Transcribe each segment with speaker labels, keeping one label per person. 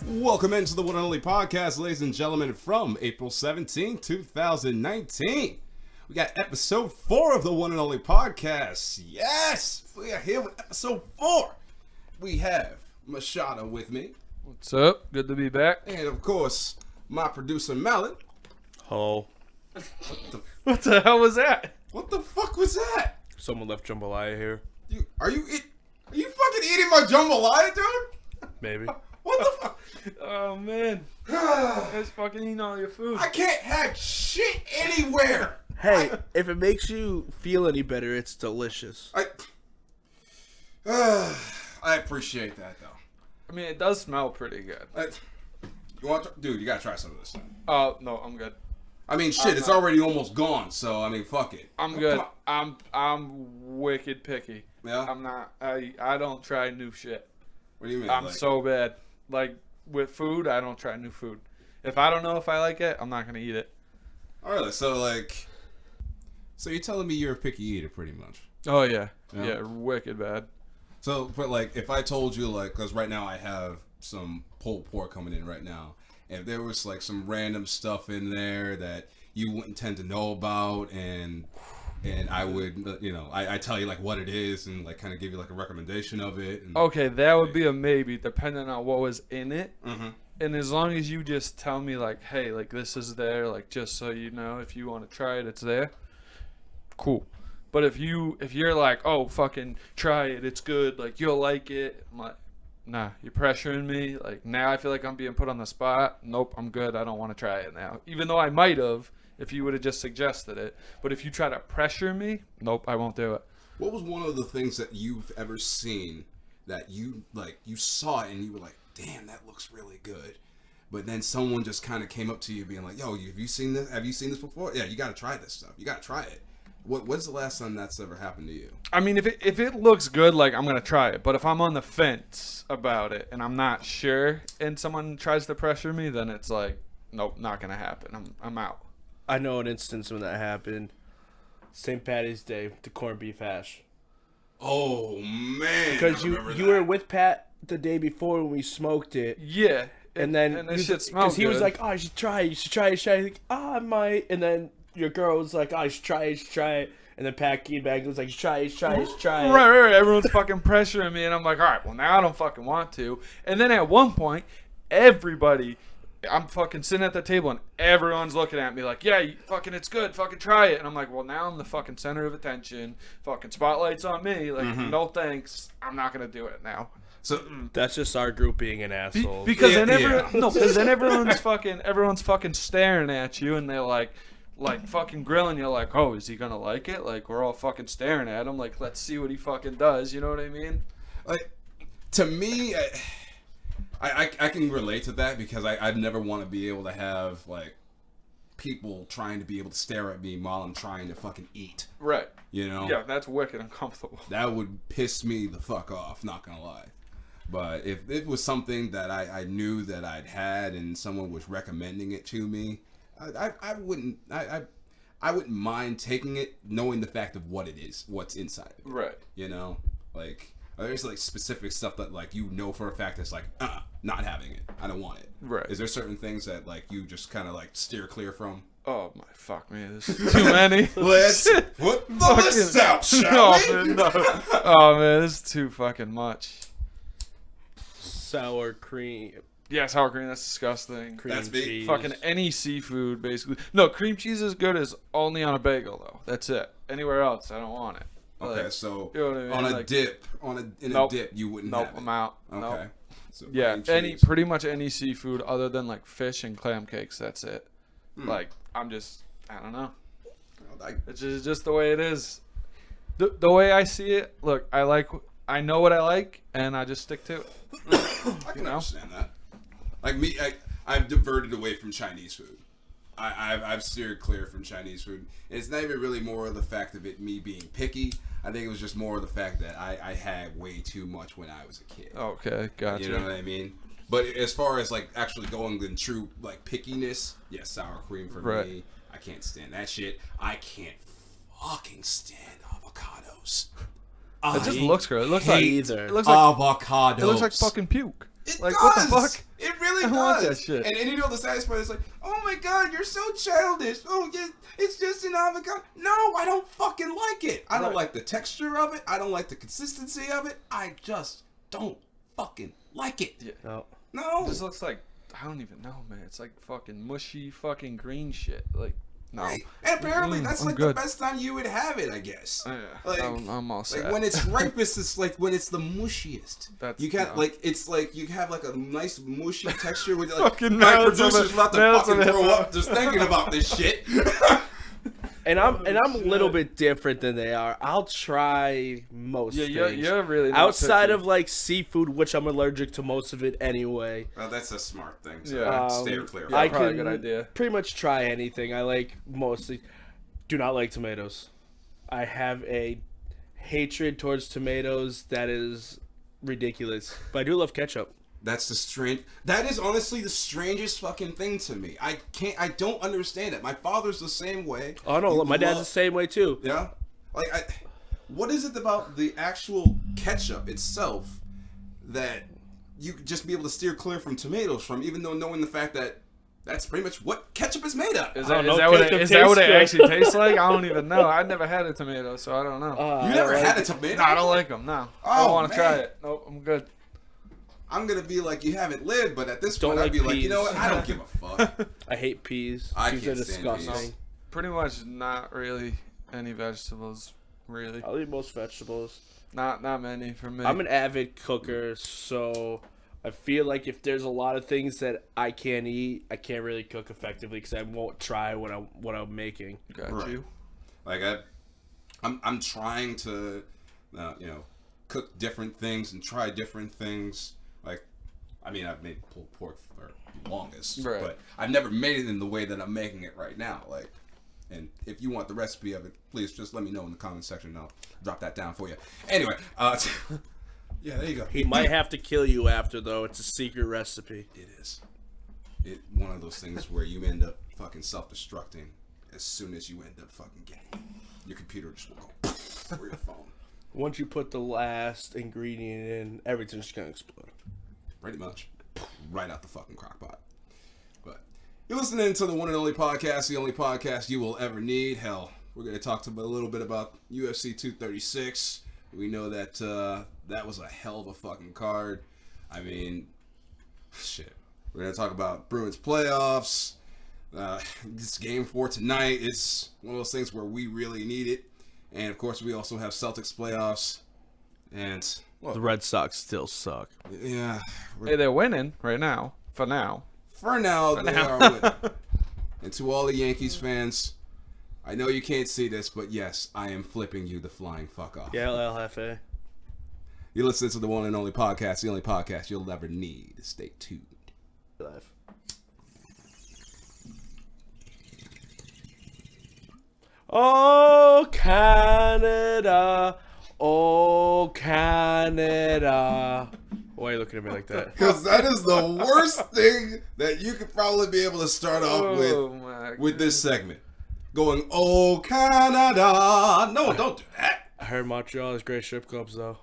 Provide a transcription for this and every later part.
Speaker 1: Welcome into the One and Only podcast, ladies and gentlemen, from April 17, 2019. We got episode 4 of the One and Only podcast. Yes! We are here with episode 4. We have Machado with me.
Speaker 2: What's up? Good to be back.
Speaker 1: And, of course, my producer, Mallett.
Speaker 3: Hello.
Speaker 2: What the hell was that?
Speaker 1: What the fuck was that?
Speaker 3: Someone left jambalaya here.
Speaker 1: Are you fucking eating my jambalaya, dude?
Speaker 3: Maybe.
Speaker 1: What the fuck?
Speaker 2: Oh, man. It's fucking eating all your food.
Speaker 1: I can't have shit anywhere.
Speaker 3: Hey, if it makes you feel any better, it's delicious.
Speaker 1: I appreciate that, though.
Speaker 2: I mean, it does smell pretty good.
Speaker 1: Dude, you gotta try some of this thing.
Speaker 2: Oh, no, I'm good.
Speaker 1: I mean, shit, it's already almost gone, so, I mean, fuck it.
Speaker 2: I'm good. I'm wicked picky.
Speaker 1: Yeah?
Speaker 2: I'm not, I don't try new shit.
Speaker 1: What do you mean?
Speaker 2: I'm so bad. Like, with food, I don't try new food. If I don't know if I like it, I'm not gonna eat it.
Speaker 1: Alright, so you're telling me you're a picky eater, pretty much.
Speaker 2: Oh, yeah.
Speaker 1: Yeah.
Speaker 2: Yeah, wicked bad.
Speaker 1: So, but, like, if I told you, like, because right now I have some pulled pork coming in right now, if there was, like, some random stuff in there that you wouldn't tend to know about, and I would, I tell you, like, what it is, and, like, kind of give you, like, a recommendation of it. And,
Speaker 2: Okay, that would be a maybe, depending on what was in it.
Speaker 1: Mm-hmm.
Speaker 2: And as long as you just tell me, like, hey, like, this is there, like, just so you know, if you want to try it, it's there. Cool. But if you're like, oh, fucking try it, it's good, like, you'll like it, I'm like, nah, you're pressuring me. Like, now I feel like I'm being put on the spot. Nope, I'm good. I don't want to try it now. Even though I might have if you would have just suggested it. But if you try to pressure me, nope, I won't do it.
Speaker 1: What was one of the things that you've ever seen that you saw it and you were like, damn, that looks really good, but then someone just kind of came up to you being like, yo, have you seen this? Have you seen this before? Yeah, you got to try this stuff. You got to try it. When's the last time that's ever happened to you?
Speaker 2: I mean, if it looks good, like, I'm going to try it. But if I'm on the fence about it and I'm not sure and someone tries to pressure me, then it's like, nope, not going to happen. I'm out.
Speaker 3: I know an instance when that happened. St. Patty's Day, the corned beef hash.
Speaker 1: Oh, man.
Speaker 3: Because you were with Pat the day before when we smoked it.
Speaker 2: Yeah.
Speaker 3: And then
Speaker 2: this shit smelled good.
Speaker 3: Because he was like, oh, I should try it. You should try it. He's like, oh, I might. And then your girl was like, oh, I should try it. And then Pat came back and was like, try it.
Speaker 2: Right. Everyone's fucking pressuring me. And I'm like, all right, well, now I don't fucking want to. And then at one point, I'm fucking sitting at the table and everyone's looking at me like, yeah, fucking, it's good. Fucking try it. And I'm like, well, now I'm the fucking center of attention. Fucking spotlight's on me. Like, no thanks. I'm not going to do it now.
Speaker 1: So
Speaker 3: that's just our group being an asshole.
Speaker 2: Because then everyone's fucking staring at you and they're like fucking grilling you like, oh, is he gonna like it? Like, we're all fucking staring at him like, let's see what he fucking does. You know what I mean?
Speaker 1: Like, to me, I can relate to that because I'd never want to be able to have, like, people trying to be able to stare at me while I'm trying to fucking eat.
Speaker 2: Right.
Speaker 1: You know?
Speaker 2: Yeah, that's wicked uncomfortable.
Speaker 1: That would piss me the fuck off, not gonna lie. But if it was something that I knew that I'd had and someone was recommending it to me, I wouldn't mind taking it, knowing the fact of what it is, what's inside of it.
Speaker 2: Right.
Speaker 1: You know, like, there's like specific stuff that, like, you know for a fact that's like, not having it. I don't want it. Right. Is there certain things that, like, you just kind of like steer clear from?
Speaker 2: Oh my fuck, man! There's too many.
Speaker 1: Let's put the list out, shall we?
Speaker 2: No. Oh man, this is too fucking much.
Speaker 3: Sour cream.
Speaker 2: Yeah, sour cream, that's disgusting.
Speaker 1: That's big.
Speaker 3: Cheese.
Speaker 2: Fucking any seafood, basically. No, cream cheese is good as only on a bagel, though. That's it. Anywhere else, I don't want it.
Speaker 1: Okay,
Speaker 2: like,
Speaker 1: so
Speaker 2: you know what I mean?
Speaker 1: on a
Speaker 2: like,
Speaker 1: dip, a dip, you wouldn't have it.
Speaker 2: I'm out.
Speaker 1: Okay.
Speaker 2: Nope.
Speaker 1: So
Speaker 2: Yeah, pretty much any seafood other than, like, fish and clam cakes, that's it. Like, I don't know. It's just the way it is. The way I see it, look, I know what I like, and I just stick to it.
Speaker 1: I can understand that. Like me, I've diverted away from Chinese food. I've steered clear from Chinese food. And it's not even really more of the fact of it me being picky. I think it was just more of the fact that I had way too much when I was a kid.
Speaker 2: Okay, gotcha.
Speaker 1: You know what I mean? But as far as, like, actually going in true, like, pickiness, yeah, sour cream for me. I can't stand that shit. I can't fucking stand avocados.
Speaker 2: It just looks good. It looks like
Speaker 1: avocados.
Speaker 2: It looks like fucking puke.
Speaker 1: It
Speaker 2: Like,
Speaker 1: does.
Speaker 2: what the fuck?
Speaker 1: It really
Speaker 2: I
Speaker 1: does.
Speaker 2: want that shit.
Speaker 1: And you know the saddest part is like, oh my god, you're so childish. Oh, yeah, it's just an avocado. No, I don't fucking like it. I don't like the texture of it. I don't like the consistency of it. I just don't fucking like it.
Speaker 2: Yeah.
Speaker 1: No.
Speaker 2: It just looks like, I don't even know, man. It's like fucking mushy fucking green shit. Like, no.
Speaker 1: Right. And apparently that's
Speaker 2: I'm
Speaker 1: like
Speaker 2: good.
Speaker 1: the best time you would have it, I guess.
Speaker 2: Yeah,
Speaker 1: Like,
Speaker 2: I'm all set.
Speaker 1: like when it's ripest, it's like when it's the mushiest.
Speaker 2: That's,
Speaker 1: you can't
Speaker 2: yeah.
Speaker 1: like it's like you have like a nice mushy texture with like
Speaker 2: Fucking
Speaker 1: my
Speaker 2: Mallett's on
Speaker 1: producer's
Speaker 2: the-
Speaker 1: about to
Speaker 2: Mallett's
Speaker 1: fucking
Speaker 2: on the
Speaker 1: throw
Speaker 2: hip-hop.
Speaker 1: up just thinking about this shit.
Speaker 3: And I'm a little bit different than they are. I'll try most
Speaker 2: Yeah,
Speaker 3: things.
Speaker 2: you're really not
Speaker 3: outside
Speaker 2: picky.
Speaker 3: of like seafood, which I'm allergic to most of it anyway.
Speaker 1: Well, that's a smart thing. So
Speaker 2: Yeah.
Speaker 1: stay clear.
Speaker 2: Yeah,
Speaker 3: I
Speaker 2: probably a
Speaker 3: can
Speaker 2: good idea.
Speaker 3: pretty much try anything. I like mostly. Do not like tomatoes. I have a hatred towards tomatoes that is ridiculous. But I do love ketchup.
Speaker 1: That's the strange. That is honestly the strangest fucking thing to me. I don't understand it. My father's the same way.
Speaker 3: Oh no,
Speaker 1: You
Speaker 3: my dad's the
Speaker 1: love-
Speaker 3: same way too.
Speaker 1: Yeah. Like what is it about the actual ketchup itself that you could just be able to steer clear from tomatoes from, even though knowing the fact that that's pretty much what ketchup is made of?
Speaker 2: Is
Speaker 3: I
Speaker 2: that,
Speaker 3: don't know,
Speaker 2: is that what it,
Speaker 3: ketchup
Speaker 2: is that what it
Speaker 3: tastes
Speaker 2: actually tastes like? I don't even know. I never had a tomato, so I don't know.
Speaker 1: You
Speaker 3: I
Speaker 1: never
Speaker 3: like
Speaker 1: had a
Speaker 3: it.
Speaker 1: tomato?
Speaker 2: No, I don't like them. No, I
Speaker 1: Oh,
Speaker 2: don't want to try
Speaker 1: man.
Speaker 2: it. Nope, I'm good.
Speaker 1: I'm gonna be like, you haven't lived, but at this
Speaker 3: Don't
Speaker 1: point, I'd
Speaker 3: like
Speaker 1: be like, you know
Speaker 3: peas.
Speaker 1: what? I don't give a fuck.
Speaker 3: I hate peas.
Speaker 1: I
Speaker 3: Peas
Speaker 1: can't
Speaker 3: are
Speaker 1: stand
Speaker 3: disgusting.
Speaker 1: peas.
Speaker 2: Pretty much not really any vegetables. Really,
Speaker 3: I'll eat most vegetables.
Speaker 2: not many for me.
Speaker 3: I'm an avid cooker, so I feel like if there's a lot of things that I can't eat, I can't really cook effectively because I won't try what I'm making.
Speaker 2: Got
Speaker 1: Right.
Speaker 2: you.
Speaker 1: Like I'm trying to, cook different things and try different things. Like, I mean, I've made pulled pork for the longest,
Speaker 2: Right.
Speaker 1: but I've never made it in the way that I'm making it right now. Like, and if you want the recipe of it, please just let me know in the comment section, and I'll drop that down for you. Anyway, yeah, there you go.
Speaker 3: He might have to kill you after, though. It's a secret recipe.
Speaker 1: It is. One of those things where you end up fucking self-destructing as soon as you end up fucking getting your computer just will go or your phone.
Speaker 3: Once you put the last ingredient in, everything's just gonna explode.
Speaker 1: Pretty much. Right out the fucking crock pot. But you're listening to the one and only podcast, the only podcast you will ever need. Hell, we're going to talk a little bit about UFC 236. We know that that was a hell of a fucking card. I mean, shit. We're going to talk about Bruins playoffs. This game for tonight is one of those things where we really need it. And, of course, we also have Celtics playoffs. And, well,
Speaker 3: The Red Sox still suck.
Speaker 1: yeah.
Speaker 2: Hey, they're winning right now. For now.
Speaker 1: For now, they are winning. And to all the Yankees fans, I know you can't see this, but yes, I am flipping you the flying fuck off.
Speaker 3: Yeah, LFA.
Speaker 1: You listen to the one and only podcast, the only podcast you'll ever need. Stay tuned.
Speaker 3: Live. Oh, Canada. Oh, Canada. Why are you looking at me like that?
Speaker 1: Because that is the worst thing that you could probably be able to start off
Speaker 2: my
Speaker 1: with this segment. Going, oh, Canada. No, don't do that.
Speaker 3: I heard Montreal has great strip clubs, though.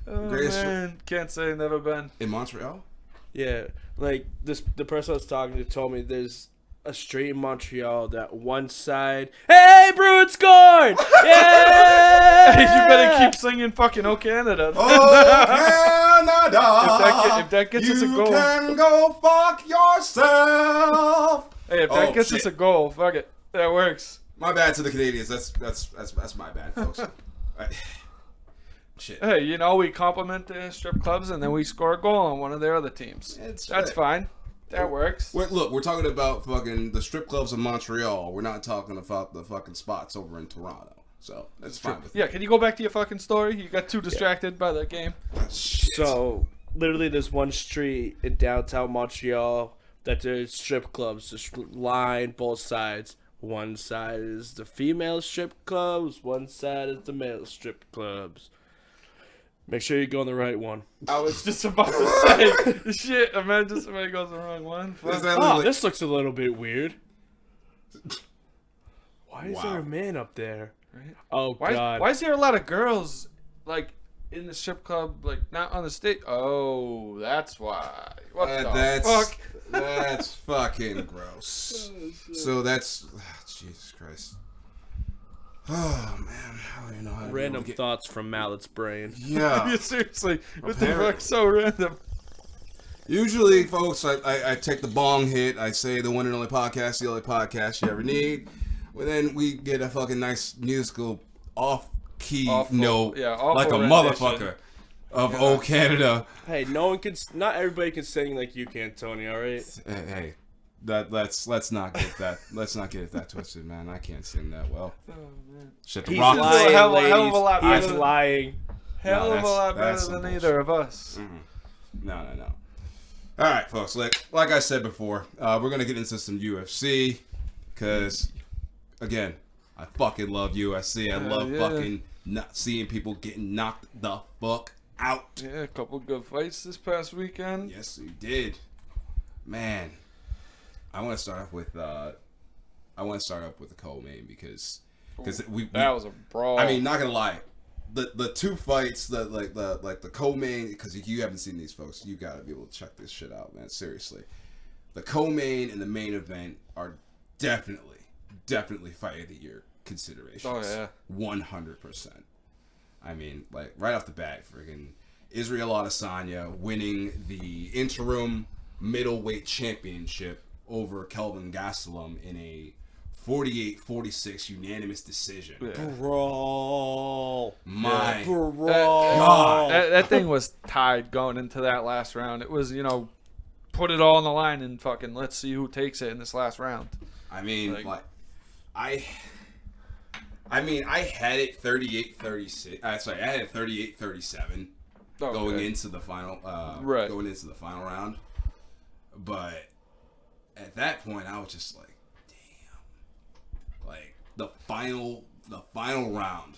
Speaker 2: Oh,
Speaker 1: Greatest-
Speaker 2: man. Can't say never been.
Speaker 1: In Montreal?
Speaker 3: Yeah, like the person I was talking to told me there's a street in Montreal that one side, hey, Bruins scored! Yeah!
Speaker 2: You better keep singing fucking "Oh Canada."
Speaker 1: Oh, Canada.
Speaker 2: If that gets us a goal.
Speaker 1: You can go fuck yourself.
Speaker 2: Hey, if
Speaker 1: Oh,
Speaker 2: that gets us
Speaker 1: shit.
Speaker 2: a goal, fuck it. That works.
Speaker 1: My bad to the Canadians. That's my bad, folks. Shit.
Speaker 2: Hey, you know, we compliment the strip clubs and then we score a goal on one of their other teams.
Speaker 1: It's
Speaker 2: That's
Speaker 1: right.
Speaker 2: fine. That works.
Speaker 1: Look, we're talking about fucking the strip clubs in Montreal. We're not talking about the fucking spots over in Toronto. So that's fine with me.
Speaker 2: Yeah, can you go back to your fucking story? You got too distracted by the game.
Speaker 1: Shit.
Speaker 3: So literally, there's one street in downtown Montreal that there's strip clubs, just line both sides. One side is the female strip clubs, one side is the male strip clubs. Make sure you go on the right one.
Speaker 2: I was just about to say, shit, imagine somebody goes the wrong one.
Speaker 1: Is
Speaker 2: Fuck.
Speaker 1: that
Speaker 3: Oh,
Speaker 1: literally-
Speaker 3: this looks a little bit weird. Why is
Speaker 1: Wow.
Speaker 3: there a man up there?
Speaker 2: Right?
Speaker 3: Oh,
Speaker 2: Why
Speaker 3: God.
Speaker 2: is there a lot of girls, like, in the strip club, like not on the stage. Oh, that's why. What the
Speaker 1: That's
Speaker 2: fuck?
Speaker 1: that's fucking gross. So that's Jesus Christ. Oh man, I don't even know how to
Speaker 3: Random thoughts from Mallett's brain.
Speaker 1: Yeah.
Speaker 2: Seriously, what the
Speaker 1: Apparently.
Speaker 2: fuck? So random.
Speaker 1: Usually, folks, I take the bong hit. I say the one and only podcast, the only podcast you ever need. Well, then we get a fucking nice musical off-key note,
Speaker 2: awful
Speaker 1: like a
Speaker 2: rendition.
Speaker 1: motherfucker of "Oh Canada."
Speaker 3: Hey, no one can. Not everybody can sing like you can, Tony. All right.
Speaker 1: Hey, let's not get that. Let's not get it that twisted, man. I can't sing that well.
Speaker 2: Oh, man.
Speaker 1: Shit, the
Speaker 3: He's
Speaker 1: rock.
Speaker 3: lying,
Speaker 2: hell of a
Speaker 3: ladies.
Speaker 2: lot
Speaker 3: He's
Speaker 2: better than-
Speaker 3: lying.
Speaker 2: Hell of a lot
Speaker 1: that's
Speaker 2: better
Speaker 1: some
Speaker 2: than either of us.
Speaker 1: No. All right, folks. Like I said before, we're gonna get into some UFC because, again, I fucking love UFC. I love fucking not seeing people getting knocked the fuck out.
Speaker 2: Yeah, a couple good fights this past weekend.
Speaker 1: Yes, we did. Man, I want to start off with the co-main because
Speaker 2: That was a brawl.
Speaker 1: I mean, not gonna lie, the two fights, the co-main, because you haven't seen these, folks, you gotta be able to check this shit out, man. Seriously, the co-main and the main event are definitely fight of the year considerations.
Speaker 2: Oh yeah,
Speaker 1: 100%. I mean, like right off the bat, friggin' Israel Adesanya winning the interim middleweight championship over Kelvin Gastelum in a 48-46 unanimous decision.
Speaker 2: yeah.
Speaker 3: Brawl.
Speaker 1: My
Speaker 3: Brawl.
Speaker 2: That thing was tied going into that last round. It was, put it all on the line and fucking let's see who takes it in this last round.
Speaker 1: I mean,
Speaker 2: Like-
Speaker 1: I had it 38-36. Sorry, I had it 38-37 going into the final.
Speaker 2: Right.
Speaker 1: Going into the final round, but at that point, I was just like, damn, like the final round,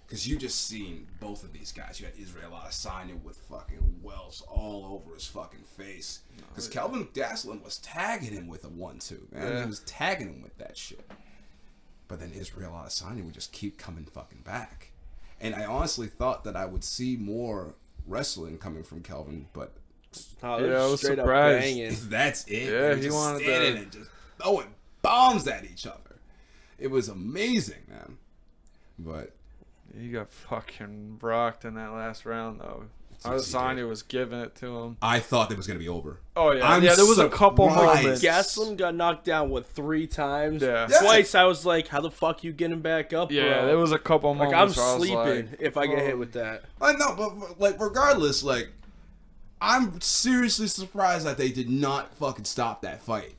Speaker 1: because you just seen both of these guys. You had Israel Adesanya with fucking welts all over his fucking face, because Kelvin Gastelum was tagging him with a 1-2, man.
Speaker 2: Yeah.
Speaker 1: He was tagging him with that shit. But then Israel Adesanya would just keep coming fucking back. And I honestly thought that I would see more wrestling coming from Kelvin, but
Speaker 3: Oh,
Speaker 2: Yeah, I was
Speaker 3: straight up
Speaker 2: surprised.
Speaker 3: banging.
Speaker 1: that's it.
Speaker 2: Yeah,
Speaker 1: They were
Speaker 2: he
Speaker 1: just
Speaker 2: wanted
Speaker 1: standing
Speaker 2: to-
Speaker 1: and just throwing bombs at each other. It was amazing, man. But
Speaker 2: He got fucking rocked in that last round though.
Speaker 1: Yes, he
Speaker 2: Adesanya
Speaker 1: did.
Speaker 2: was giving it to him.
Speaker 1: I thought it was going to be over.
Speaker 2: Oh yeah,
Speaker 1: I'm
Speaker 2: there was a couple
Speaker 1: surprised.
Speaker 2: moments.
Speaker 3: Gastelum got knocked down 3 times.
Speaker 2: Yeah.
Speaker 3: Twice I was like, how the fuck you getting back up,
Speaker 2: Yeah,
Speaker 3: bro?
Speaker 2: there was a couple
Speaker 3: like,
Speaker 2: moments.
Speaker 3: I'm
Speaker 2: where I was
Speaker 3: sleeping
Speaker 2: like,
Speaker 3: if I get
Speaker 2: oh.
Speaker 3: hit with that.
Speaker 1: I know, but like regardless, like I'm seriously surprised that they did not fucking stop that fight.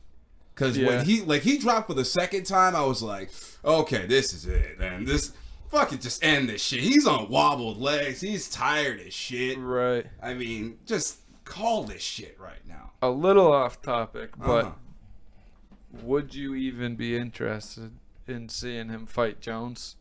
Speaker 1: Because
Speaker 2: Yeah.
Speaker 1: when he dropped for the second time, I was like, okay, this is it, man. This fucking just end this shit. He's on wobbled legs. He's tired as shit.
Speaker 2: Right.
Speaker 1: I mean, just call this shit right now.
Speaker 2: A little off topic, but
Speaker 1: Uh-huh.
Speaker 2: would you even be interested in seeing him fight Jones?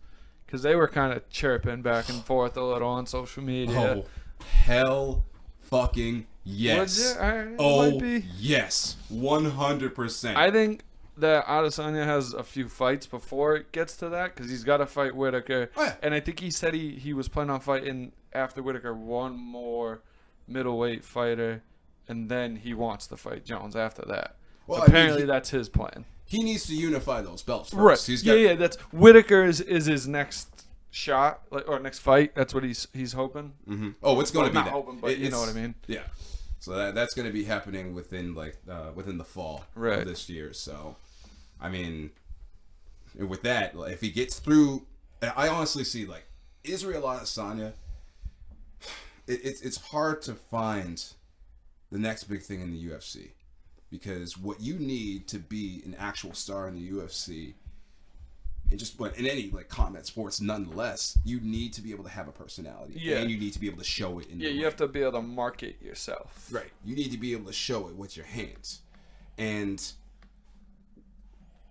Speaker 2: Because they were kind of chirping back and forth a little on social media.
Speaker 1: Oh, hell fucking yes.
Speaker 2: Would you? It
Speaker 1: Oh,
Speaker 2: might be.
Speaker 1: yes. 100%.
Speaker 2: I think that Adesanya has a few fights before it gets to that because he's got to fight Whitaker.
Speaker 1: Oh, yeah.
Speaker 2: And I think he said he was planning on fighting after Whitaker one more middleweight fighter, and then he wants to fight Jones after that.
Speaker 1: Well, I mean,
Speaker 2: Apparently, that's his plan.
Speaker 1: he needs to unify those belts first.
Speaker 2: Right.
Speaker 1: He's got,
Speaker 2: Yeah. That's Whitaker is his next shot, or next fight. That's what he's hoping.
Speaker 1: Mhm. Oh, it's going to
Speaker 2: Well,
Speaker 1: be
Speaker 2: not
Speaker 1: that.
Speaker 2: hoping, but you know what I mean.
Speaker 1: Yeah. So that's going to be happening within within the fall
Speaker 2: Right.
Speaker 1: of this year. So, I mean, with that, if he gets through, I honestly see like Israel Adesanya. It's hard to find the next big thing in the UFC because what you need to be an actual star in the UFC. And just but in any like combat sports, nonetheless, you need to be able to have a personality,
Speaker 2: Yeah.
Speaker 1: and you need to be able to show it in the
Speaker 2: Yeah, you
Speaker 1: ring.
Speaker 2: have to be able to market yourself.
Speaker 1: Right. You need to be able to show it with your hands. And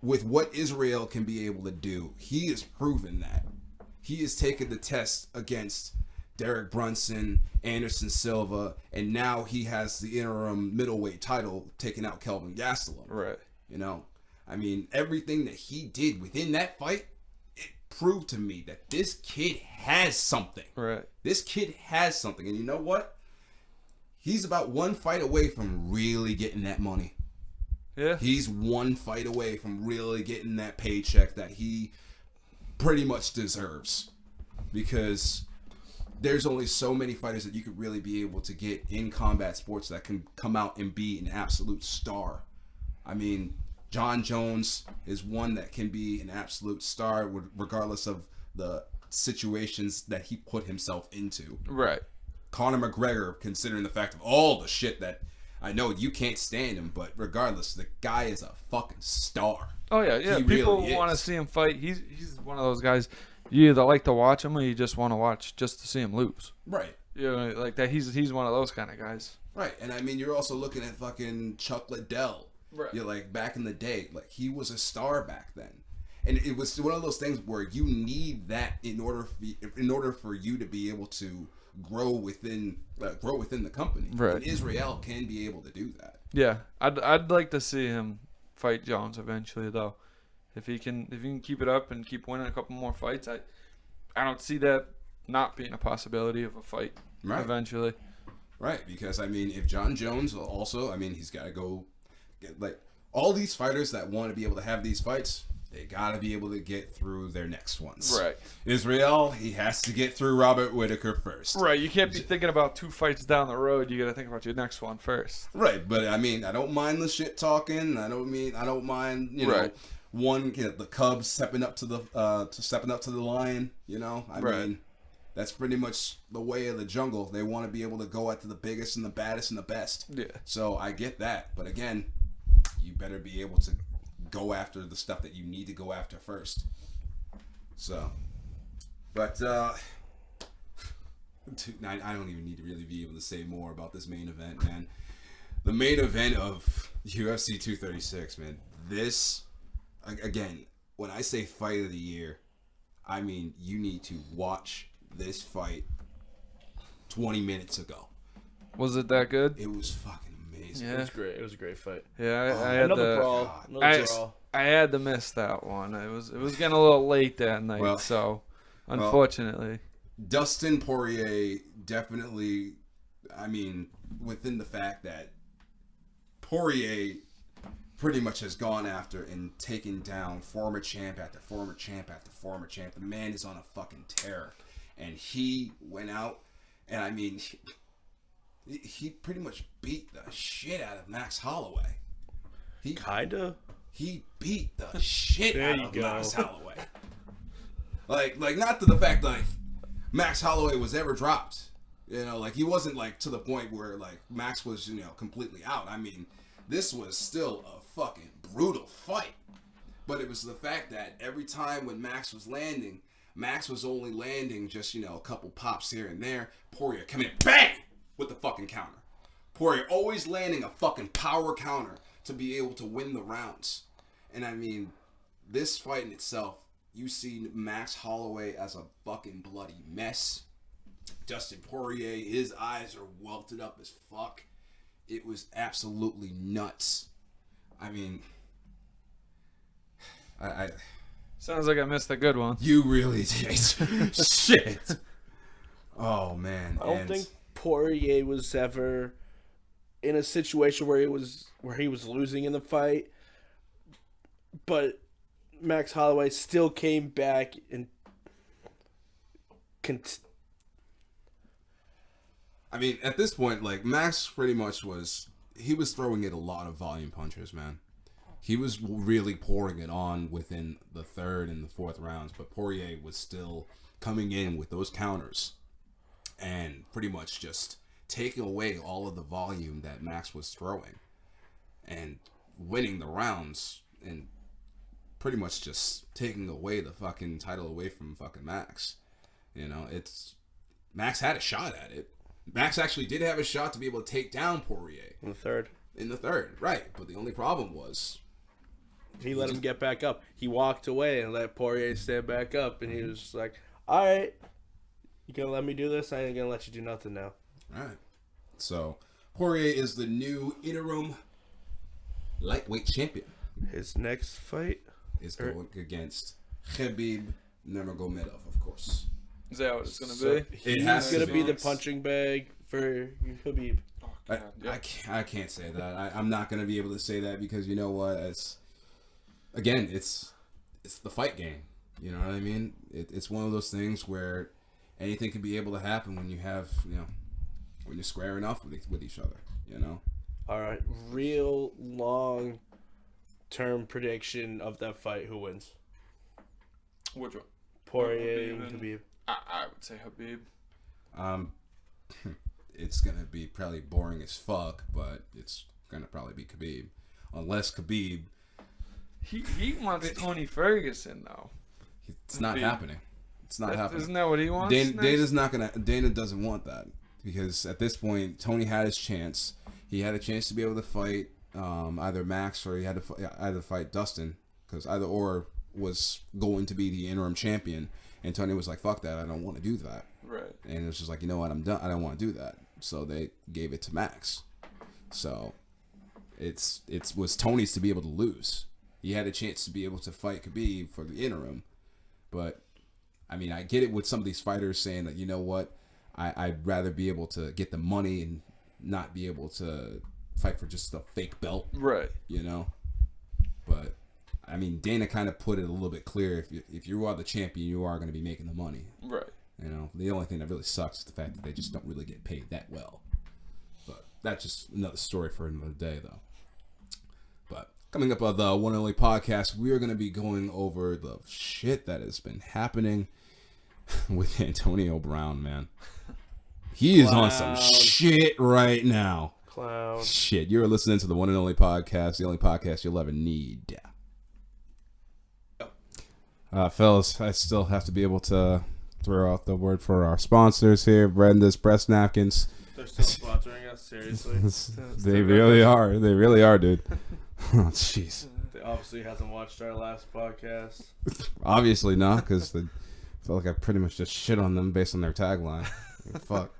Speaker 1: with what Israel can be able to do, he has proven that. He has taken the test against Derek Brunson, Anderson Silva, and now he has the interim middleweight title taking out Kelvin Gastelum.
Speaker 2: Right.
Speaker 1: You know? I mean, everything that he did within that fight, it proved to me that this kid has something.
Speaker 2: Right.
Speaker 1: This kid has something. And you know what? He's about one fight away from really getting that money.
Speaker 2: Yeah.
Speaker 1: He's one fight away from really getting that paycheck that he pretty much deserves. Because there's only so many fighters that you could really be able to get in combat sports that can come out and be an absolute star. I mean, John Jones is one that can be an absolute star regardless of the situations that he put himself into.
Speaker 2: Right.
Speaker 1: Conor McGregor, considering the fact of all the shit that I know you can't stand him, but regardless, the guy is a fucking star.
Speaker 2: Oh yeah, yeah.
Speaker 1: He
Speaker 2: People
Speaker 1: really
Speaker 2: want to
Speaker 1: is.
Speaker 2: see him fight. He's one of those guys. You either like to watch him or you just want to watch just to see him lose.
Speaker 1: Right.
Speaker 2: You know, like that. He's one of those kind of guys.
Speaker 1: Right. And I mean, you're also looking at fucking Chuck Liddell.
Speaker 2: Right.
Speaker 1: You're like, back in the day, like he was a star back then. And it was one of those things where you need that in order for you to be able to grow within the company.
Speaker 2: Right.
Speaker 1: And Israel can be able to do that.
Speaker 2: Yeah, I'd like to see him fight Jones eventually, though. If he can keep it up and keep winning a couple more fights, I don't see that not being a possibility of a fight eventually.
Speaker 1: Right, because I mean, if John Jones also, I mean, he's got to go get, like, all these fighters that want to be able to have these fights, they got to be able to get through their next ones.
Speaker 2: Right.
Speaker 1: Israel, he has to get through Robert Whittaker first.
Speaker 2: Right, you can't be thinking about 2 fights down the road. You got to think about your next one first.
Speaker 1: Right, but I mean, I don't mind the shit talking. I don't mind, you know, the Cubs stepping up to the line. You know, I mean, that's pretty much the way of the jungle. They want to be able to go after the biggest and the baddest and the best. Yeah. So I get that, but again, you better be able to go after the stuff that you need to go after first. So, but dude, I don't even need to really be able to say more about this main event, man. The main event of UFC 236, man. This, again, when I say fight of the year, I mean you need to watch this fight 20 minutes ago. Was it that good? It was fucking amazing.
Speaker 3: Yeah. It was great. It was a great fight.
Speaker 2: Yeah, I had
Speaker 3: another
Speaker 2: to,
Speaker 3: brawl.
Speaker 2: I had to miss that one. It was getting a little late that night, so unfortunately.
Speaker 1: Dustin Poirier definitely, I mean, within the fact that Poirier pretty much has gone after and taken down former champ after former champ after former champ. The man is on a fucking tear. And he went out, and I mean, he pretty much beat the shit out of Max Holloway. He beat the shit out of Max Holloway. Like not to the fact like Max Holloway was ever dropped. You know, like he wasn't like to the point where like Max was, you know, completely out. I mean, this was still a fucking brutal fight. But it was the fact that every time when Max was landing, Max was only landing just, you know, a couple pops here and there. Poirier coming in, bang, with the fucking counter. Poirier always landing a fucking power counter to be able to win the rounds. And I mean, this fight in itself, you see Max Holloway as a fucking bloody mess. Dustin Poirier, his eyes are welted up as fuck. It was absolutely nuts. I mean, I
Speaker 2: sounds like I missed a good one.
Speaker 1: You really did. Shit. Oh man.
Speaker 3: I don't think Poirier was ever in a situation where he was losing in the fight, but Max Holloway still came back and
Speaker 1: I mean, at this point, like Max pretty much was throwing in a lot of volume punches, man. He was really pouring it on within the third and the fourth rounds, but Poirier was still coming in with those counters and pretty much just taking away all of the volume that Max was throwing and winning the rounds and pretty much just taking away the fucking title away from fucking Max. You know, Max had a shot at it. Max actually did have a shot to be able to take down Poirier.
Speaker 3: In the third,
Speaker 1: right. But the only problem was
Speaker 3: he let him get back up. He walked away and let Poirier stand back up, and he was just like, all right, you gonna let me do this? I ain't gonna let you do nothing now.
Speaker 1: All right. So, Poirier is the new interim lightweight champion.
Speaker 3: His next fight
Speaker 1: is going against Khabib Nurmagomedov, of course.
Speaker 2: Is that what it's gonna be?
Speaker 3: He's
Speaker 1: has to
Speaker 3: gonna be the
Speaker 1: be.
Speaker 3: punching bag for Khabib.
Speaker 2: Oh, God, yeah.
Speaker 1: I can't say that. I'm not gonna be able to say that because you know what? It's the fight game. You know what I mean? It's one of those things where anything can be able to happen when you have when you're square enough with each other. You know.
Speaker 3: All right, real long-term prediction of that fight. Who wins?
Speaker 2: Which one?
Speaker 3: Poirier and
Speaker 2: Khabib and-
Speaker 3: Khabib.
Speaker 2: I would say Khabib.
Speaker 1: It's gonna be probably boring as fuck, but it's gonna probably be Khabib, unless Khabib.
Speaker 2: He wants Tony Ferguson though.
Speaker 1: It's not happening. It's not happening.
Speaker 2: Isn't that what he wants?
Speaker 1: Dana doesn't want that because at this point Tony had his chance. He had a chance to be able to fight either Max or he had to either fight Dustin because either or was going to be the interim champion. And Tony was like, "Fuck that! I don't want to do that."
Speaker 2: Right.
Speaker 1: And it was just like, you know what? I'm done. I don't want to do that. So they gave it to Max. So it was Tony's to be able to lose. He had a chance to be able to fight Khabib for the interim, but I mean, I get it with some of these fighters saying that, you know what, I'd rather be able to get the money and not be able to fight for just a fake belt,
Speaker 2: Right.
Speaker 1: you know. But I mean, Dana kind of put it a little bit clear. If you are the champion, you are going to be making the money.
Speaker 2: Right.
Speaker 1: You know, the only thing that really sucks is the fact that they just don't really get paid that well. But that's just another story for another day, though. But coming up on the One and Only podcast, we are going to be going over the shit that has been happening with Antonio Brown, man. He is on some shit right now.
Speaker 3: Clown.
Speaker 1: Shit, you're listening to the One and Only podcast, the only podcast you'll ever need. Fellas, I still have to be able to throw out the word for our sponsors here, Brenda's Breast Napkins.
Speaker 3: They're still sponsoring us, seriously.
Speaker 1: They really are. They really are, dude. Oh, jeez.
Speaker 3: They obviously hasn't watched our last podcast.
Speaker 1: Obviously not, because I felt like I pretty much just shit on them based on their tagline. Fuck.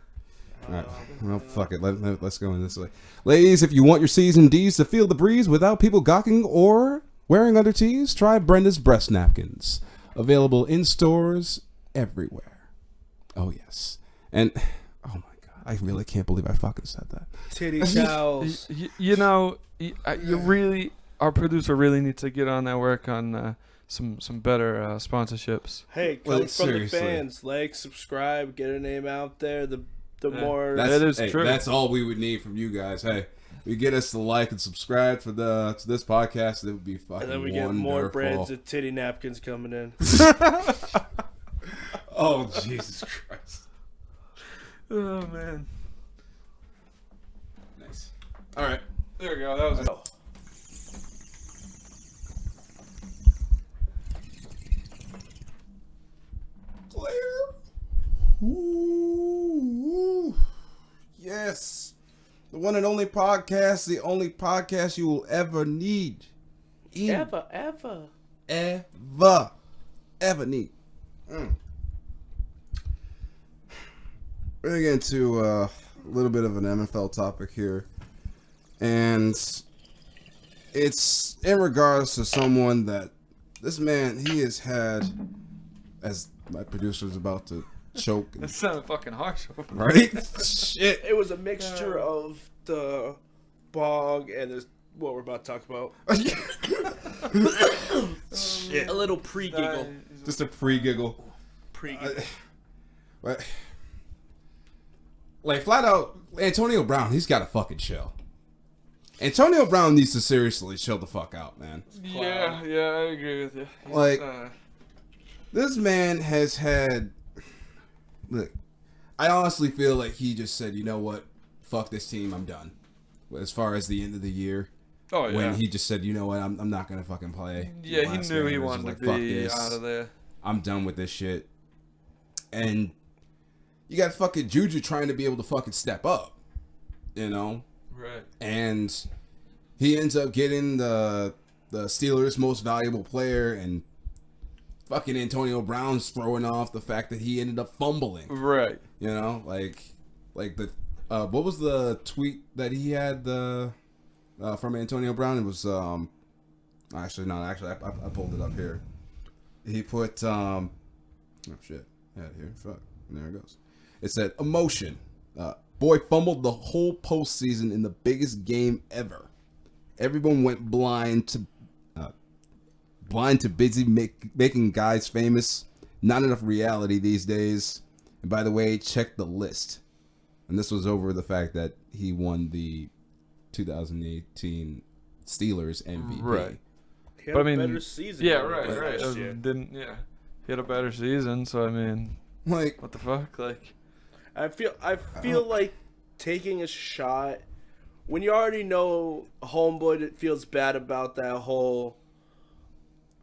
Speaker 1: All right. Well, fuck it. Let's go in this way. Ladies, if you want your C's and D's to feel the breeze without people gawking or wearing under tees, try Brenda's Breast Napkins. Available in stores everywhere. Oh, yes. And, oh my God, I really can't believe I fucking said that.
Speaker 3: Titty towels.
Speaker 2: You know, you really, our producer really needs to get on that work on some better sponsorships.
Speaker 3: Hey, come from
Speaker 1: seriously.
Speaker 3: the fans. Like, subscribe, get a name out there. The more...
Speaker 2: That is true.
Speaker 1: That's all we would need from you guys. Hey, you get us to like and subscribe to this podcast. It would be fucking
Speaker 3: And then we
Speaker 1: wonderful.
Speaker 3: get more brands of titty napkins coming in.
Speaker 1: Oh, Jesus Christ.
Speaker 2: Oh man.
Speaker 1: Nice. All right.
Speaker 2: There we go. That was it.
Speaker 1: Claire. Ooh. Yes. The one and only podcast, the only podcast you will ever need.
Speaker 3: Ever
Speaker 1: Need. We're going to get into a little bit of an NFL topic here. And it's in regards to someone that this man, he has had, as my producer's about to choke.
Speaker 2: That sounded fucking harsh.
Speaker 1: Right? Shit.
Speaker 3: It was a mixture of the bog and what we're about to talk about.
Speaker 1: Shit.
Speaker 3: A little pre-giggle.
Speaker 1: Just a pre-giggle. But, like, flat out, Antonio Brown, he's got to fucking chill. Antonio Brown needs to seriously chill the fuck out, man.
Speaker 2: Yeah, I agree with you.
Speaker 1: Like, this man has had... Look, I honestly feel like he just said, you know what? Fuck this team, I'm done. As far as the end of the year.
Speaker 2: Oh, yeah.
Speaker 1: When he just said, you know what? I'm not going to fucking play.
Speaker 2: Yeah, he
Speaker 1: Last
Speaker 2: knew
Speaker 1: game.
Speaker 2: he
Speaker 1: It was
Speaker 2: wanted
Speaker 1: just
Speaker 2: to
Speaker 1: like, fuck
Speaker 2: be
Speaker 1: this.
Speaker 2: out of there.
Speaker 1: I'm done with this shit. And you got fucking Juju trying to be able to fucking step up. You know?
Speaker 2: Right.
Speaker 1: And he ends up getting the Steelers' most valuable player, and fucking Antonio Brown's throwing off the fact that he ended up fumbling.
Speaker 2: Right.
Speaker 1: You know? Like the what was the tweet that he had from Antonio Brown? It was I pulled it up here. He put Oh shit! Out of here. Fuck. And there it goes. It said emotion. Boy fumbled the whole postseason in the biggest game ever. Everyone went blind to busy making guys famous. Not enough reality these days. And by the way, check the list. And this was over the fact that he won the 2018 Steelers MVP.
Speaker 2: Right.
Speaker 3: He had a better season.
Speaker 2: Yeah,
Speaker 3: than he
Speaker 2: right.
Speaker 3: did last year.
Speaker 2: He had a better season, so I mean,
Speaker 1: Like,
Speaker 2: what the fuck? Like,
Speaker 3: I feel like taking a shot when you already know homeboy that feels bad about that whole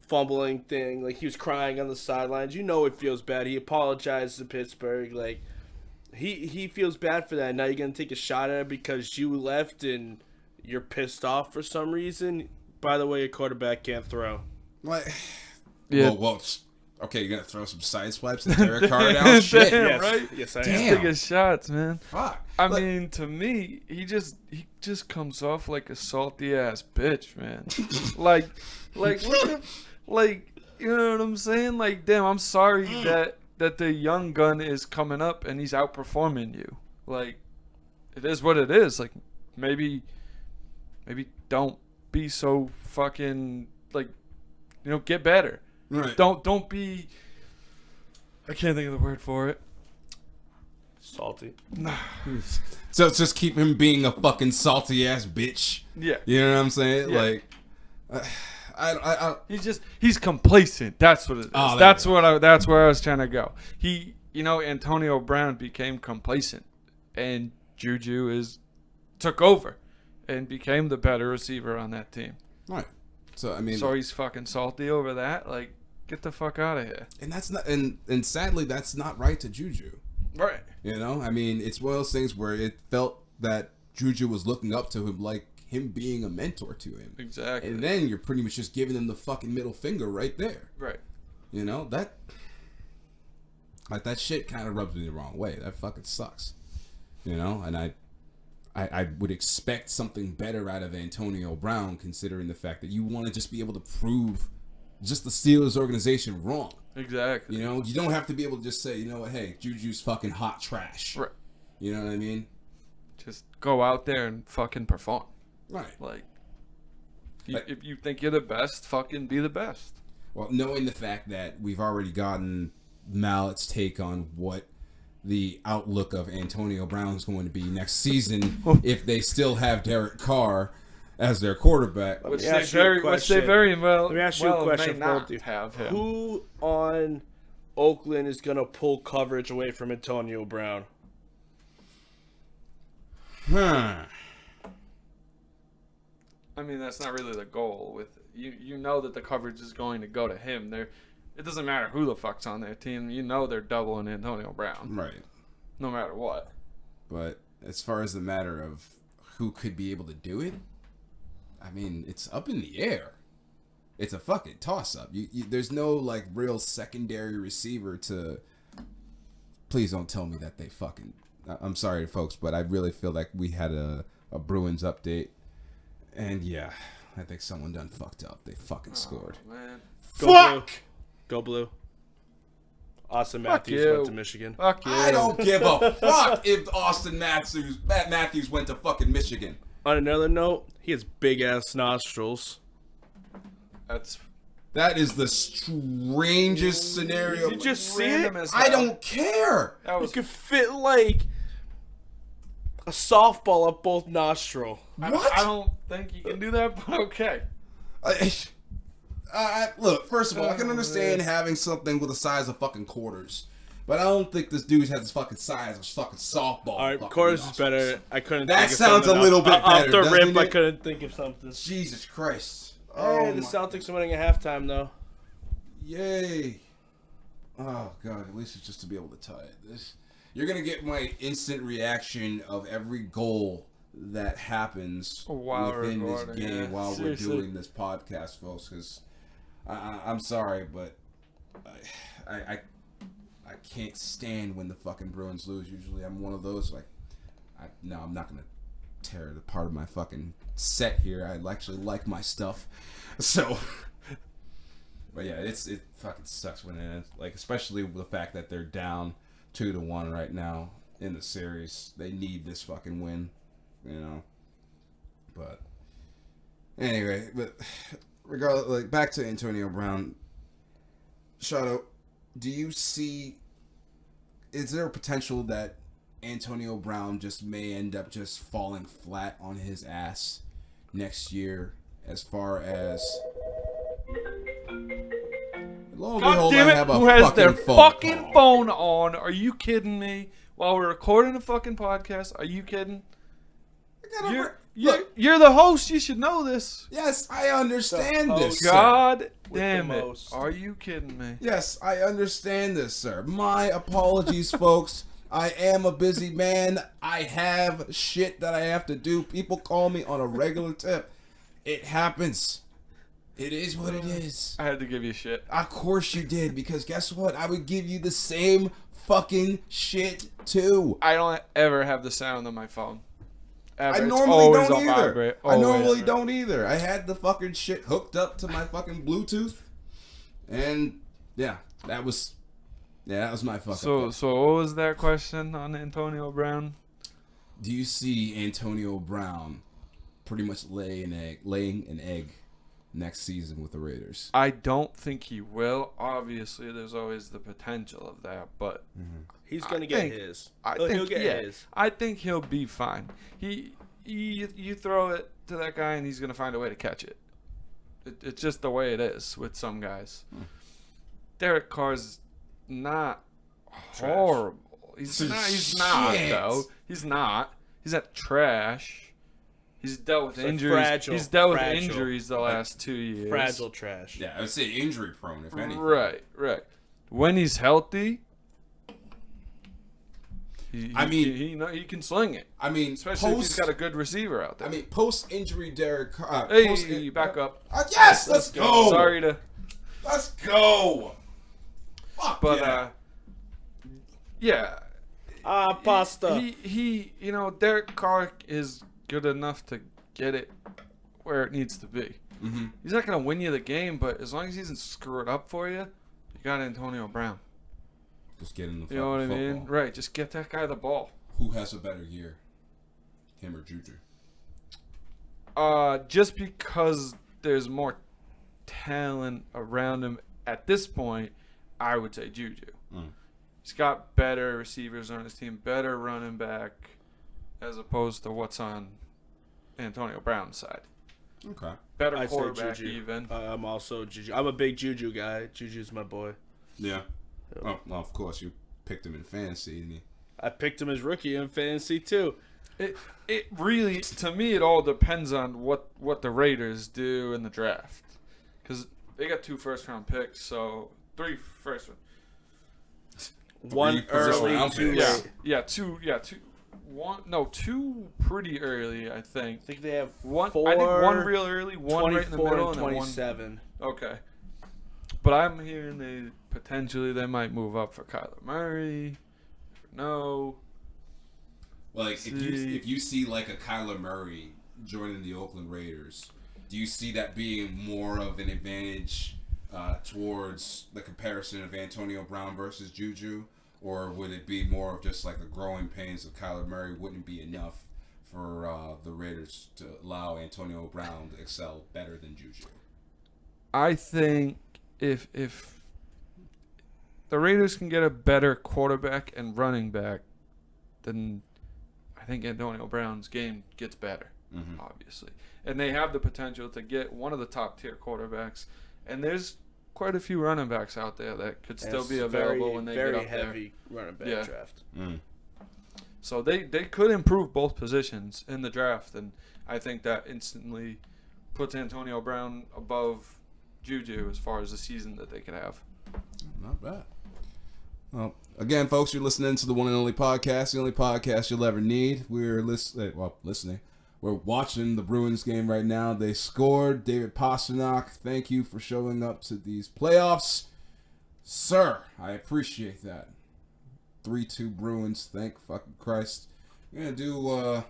Speaker 3: fumbling thing. Like, he was crying on the sidelines. You know it feels bad. He apologized to Pittsburgh. Like, he feels bad for that. Now you're gonna take a shot at it because you left and you're pissed off for some reason. By the way, a quarterback can't throw.
Speaker 1: like,
Speaker 2: yeah.
Speaker 1: well, okay, you're gonna throw some side swipes at Derek Carr now? Shit.
Speaker 2: Damn,
Speaker 3: Yes,
Speaker 2: right?
Speaker 3: yes, I
Speaker 1: Damn.
Speaker 3: am.
Speaker 2: Taking shots, man.
Speaker 1: Fuck.
Speaker 2: I
Speaker 1: Like,
Speaker 2: mean, to me, he just comes off like a salty ass bitch, man. like what the, like, you know what I'm saying? Like, damn, I'm sorry that the young gun is coming up and he's outperforming you. Like, it is what it is. Like, maybe don't be so fucking, like, you know, get better.
Speaker 1: right.
Speaker 2: Don't be. I can't think of the word for it.
Speaker 3: Salty.
Speaker 1: So it's just keep him being a fucking salty ass bitch.
Speaker 2: Yeah.
Speaker 1: You know what I'm saying?
Speaker 2: Yeah.
Speaker 1: Like, I
Speaker 2: He's complacent. That's what it is.
Speaker 1: Oh, there
Speaker 2: that's
Speaker 1: you go.
Speaker 2: that's where I was trying to go. Antonio Brown became complacent, and Juju took over, and became the better receiver on that team.
Speaker 1: right. So I mean,
Speaker 2: So he's fucking salty over that. Like, get the fuck out of here.
Speaker 1: and that's not, and sadly, that's not right to Juju.
Speaker 2: Right.
Speaker 1: You know, I mean, it's one of those things where it felt that Juju was looking up to him, like him being a mentor to him.
Speaker 2: Exactly.
Speaker 1: And then you're pretty much just giving him the fucking middle finger right there.
Speaker 2: Right.
Speaker 1: You know, that shit kind of rubs me the wrong way. That fucking sucks. You know, and I would expect something better out of Antonio Brown, considering the fact that you want to just be able to prove just the Steelers organization wrong.
Speaker 2: Exactly.
Speaker 1: You know, you don't have to be able to just say, you know what, hey, Juju's fucking hot trash.
Speaker 2: Right.
Speaker 1: You know what I mean?
Speaker 2: Just go out there and fucking perform.
Speaker 1: Right.
Speaker 2: Like, if you think you're the best, fucking be the best.
Speaker 1: Well, knowing the fact that we've already gotten Mallett's take on what the outlook of Antonio Brown is going to be next season if they still have Derek Carr as their quarterback.
Speaker 2: Which
Speaker 3: me
Speaker 2: they
Speaker 3: ask you a
Speaker 2: very
Speaker 3: question.
Speaker 2: well.
Speaker 3: Let me ask you a question
Speaker 2: may
Speaker 3: for
Speaker 2: not
Speaker 3: both of you.
Speaker 2: have him.
Speaker 3: Who on Oakland is gonna pull coverage away from Antonio Brown?
Speaker 1: Huh.
Speaker 2: I mean, that's not really the goal. With you know that the coverage is going to go to him. It doesn't matter who the fuck's on their team. You know they're doubling Antonio Brown,
Speaker 1: Right.
Speaker 2: no matter what.
Speaker 1: But as far as the matter of who could be able to do it, I mean, it's up in the air. It's a fucking toss-up. There's no, like, real secondary receiver to... Please don't tell me that they fucking... I'm sorry, folks, but I really feel like we had a Bruins update. And, yeah, I think someone done fucked up. They fucking scored.
Speaker 2: Oh, man.
Speaker 1: Fuck!
Speaker 3: Go Blue. Austin
Speaker 2: Fuck
Speaker 3: Matthews
Speaker 2: you.
Speaker 3: went to Michigan.
Speaker 2: Fuck you.
Speaker 1: I don't give a fuck if Austin Matthews went to fucking Michigan.
Speaker 3: On another note, he has big ass nostrils.
Speaker 1: That is the strangest scenario.
Speaker 3: Did you just see
Speaker 2: Random
Speaker 3: it?
Speaker 2: as
Speaker 1: I
Speaker 2: hell.
Speaker 1: don't care.
Speaker 2: That
Speaker 3: You
Speaker 2: was.
Speaker 3: could fit like a softball up both nostril.
Speaker 1: What?
Speaker 2: I don't think you can do that, but okay.
Speaker 1: Look, first of all, I can understand having something with the size of fucking quarters, but I don't think this dude has the fucking size of fucking softball.
Speaker 3: All right,
Speaker 1: fucking
Speaker 3: quarters is
Speaker 1: nostrils.
Speaker 3: better. I couldn't.
Speaker 1: That
Speaker 3: think of
Speaker 1: sounds
Speaker 3: something
Speaker 1: a little bit
Speaker 3: off
Speaker 1: better,
Speaker 3: the
Speaker 1: doesn't
Speaker 3: rip, I
Speaker 1: it?
Speaker 3: couldn't think of something.
Speaker 1: Jesus Christ.
Speaker 3: Hey, the
Speaker 1: my-
Speaker 3: Celtics are winning at halftime though.
Speaker 1: Yay. Oh, God, at least it's just to be able to tie it. You're going to get my instant reaction of every goal that happens
Speaker 2: While
Speaker 1: within this
Speaker 2: recording,
Speaker 1: game
Speaker 2: yeah.
Speaker 1: while
Speaker 2: Seriously.
Speaker 1: we're doing this podcast, folks, because I'm sorry, but I can't stand when the fucking Bruins lose. Usually I'm one of those, like, I'm not going to tear it apart of my fucking set here. I actually like my stuff. So... But yeah, it fucking sucks when it ends. Like, especially with the fact that they're down 2-1 right now in the series. They need this fucking win, you know. But anyway, but regardless, like, back to Antonio Brown. Machado, do you see? Is there a potential that Antonio Brown just may end up just falling flat on his ass next year, as far as? Lo and
Speaker 2: God
Speaker 1: behold,
Speaker 2: damn
Speaker 1: I
Speaker 2: it!
Speaker 1: have a
Speaker 2: Who has their
Speaker 1: phone
Speaker 2: fucking
Speaker 1: call.
Speaker 2: phone on? Are you kidding me? While we're recording a fucking podcast, are you kidding? You're the host. You should know this.
Speaker 1: Yes, I understand this, sir.
Speaker 2: God
Speaker 3: With
Speaker 2: damn
Speaker 3: the
Speaker 2: it!
Speaker 3: most.
Speaker 2: Are you kidding me?
Speaker 1: Yes, I understand this, sir. My apologies, folks. I am a busy man. I have shit that I have to do. People call me on a regular tip. It happens. It is what it is.
Speaker 2: I had to give you shit.
Speaker 1: Of course you did, because guess what? I would give you the same fucking shit too.
Speaker 2: I don't ever have the sound on my phone. Ever.
Speaker 1: I
Speaker 2: It's
Speaker 1: normally
Speaker 2: always
Speaker 1: don't
Speaker 2: on
Speaker 1: either.
Speaker 2: vibrate.
Speaker 1: I normally
Speaker 2: Always.
Speaker 1: don't either. I had the fucking shit hooked up to my fucking Bluetooth, and yeah, that was my fucking.
Speaker 2: So what was that question on Antonio Brown?
Speaker 1: Do you see Antonio Brown pretty much laying an egg next season with the Raiders?
Speaker 2: I don't think he will. Obviously, there's always the potential of that, but
Speaker 3: He's gonna get his. He'll get his.
Speaker 2: I think he'll be fine. You throw it to that guy and he's gonna find a way to catch it. It's just the way it is with some guys. Derek Carr's not horrible. He's not
Speaker 1: Shit.
Speaker 2: though. He's not. He's not trash. He's dealt with
Speaker 3: It's like
Speaker 2: injuries.
Speaker 3: fragile,
Speaker 2: He's dealt with
Speaker 3: fragile.
Speaker 2: injuries the last 2 years.
Speaker 3: Fragile trash.
Speaker 1: Yeah, I would say injury prone, if anything.
Speaker 2: Right. When he's healthy, he can sling it.
Speaker 1: I mean,
Speaker 2: Especially if he's got a good receiver out there.
Speaker 1: I mean, post-injury Derek Carr.
Speaker 2: Hey, back up.
Speaker 1: Yes, let's go.
Speaker 2: Sorry to,
Speaker 1: Let's go. Fuck
Speaker 2: but
Speaker 1: yeah.
Speaker 2: yeah.
Speaker 3: Pasta.
Speaker 2: He Derek Carr is good enough to get it where it needs to be.
Speaker 1: Mm-hmm.
Speaker 2: He's not gonna win you the game, but as long as he doesn't screw it up for you, you got Antonio Brown.
Speaker 1: Just get in the
Speaker 2: You know what I
Speaker 1: fucking
Speaker 2: mean?
Speaker 1: football.
Speaker 2: Right. Just get that guy the ball.
Speaker 1: Who has a better year, him or Juju?
Speaker 2: Just because there's more talent around him at this point, I would say Juju. He's got better receivers on his team, better running back, as opposed to what's on Antonio Brown's side.
Speaker 1: Okay.
Speaker 2: Better
Speaker 3: I say
Speaker 2: quarterback
Speaker 3: Juju.
Speaker 2: even.
Speaker 3: I'm also Juju. I'm a big Juju guy. Juju's my boy.
Speaker 1: Yeah. Oh, well, of course you picked him in fantasy, didn't you?
Speaker 3: I picked him as rookie in fantasy too.
Speaker 2: It really, to me, it all depends on what the Raiders do in the draft, because they got 2 first-round picks, so 3 first round.
Speaker 3: One early,
Speaker 1: round
Speaker 3: 2
Speaker 1: picks.
Speaker 3: late.
Speaker 2: Two pretty early, I think.
Speaker 3: I think they have
Speaker 2: One,
Speaker 3: 4,
Speaker 2: I think one real early, one right in the
Speaker 3: 24
Speaker 2: middle,
Speaker 3: and
Speaker 2: and then
Speaker 3: 27.
Speaker 2: one. Okay, but I'm hearing they might move up for Kyler Murray. No.
Speaker 1: Like if you see like a Kyler Murray joining the Oakland Raiders, do you see that being more of an advantage towards the comparison of Antonio Brown versus Juju, or would it be more of just like the growing pains of Kyler Murray wouldn't be enough for the Raiders to allow Antonio Brown to excel better than Juju?
Speaker 2: I think if the Raiders can get a better quarterback and running back, then I think Antonio Brown's game gets better, obviously. And they have the potential to get one of the top-tier quarterbacks. And there's quite a few running backs out there that could still be available when they get up there.
Speaker 3: Very heavy running back draft.
Speaker 2: So they could improve both positions in the draft, and I think that instantly puts Antonio Brown above Juju as far as the season that they could have.
Speaker 1: Not bad. Well, again, folks, you're listening to the One and Only Podcast, the only podcast you'll ever need. We're listening. We're watching the Bruins game right now. They scored. David Pastrnak, thank you for showing up to these playoffs. Sir, I appreciate that. 3-2 Bruins, thank fucking Christ. We're going to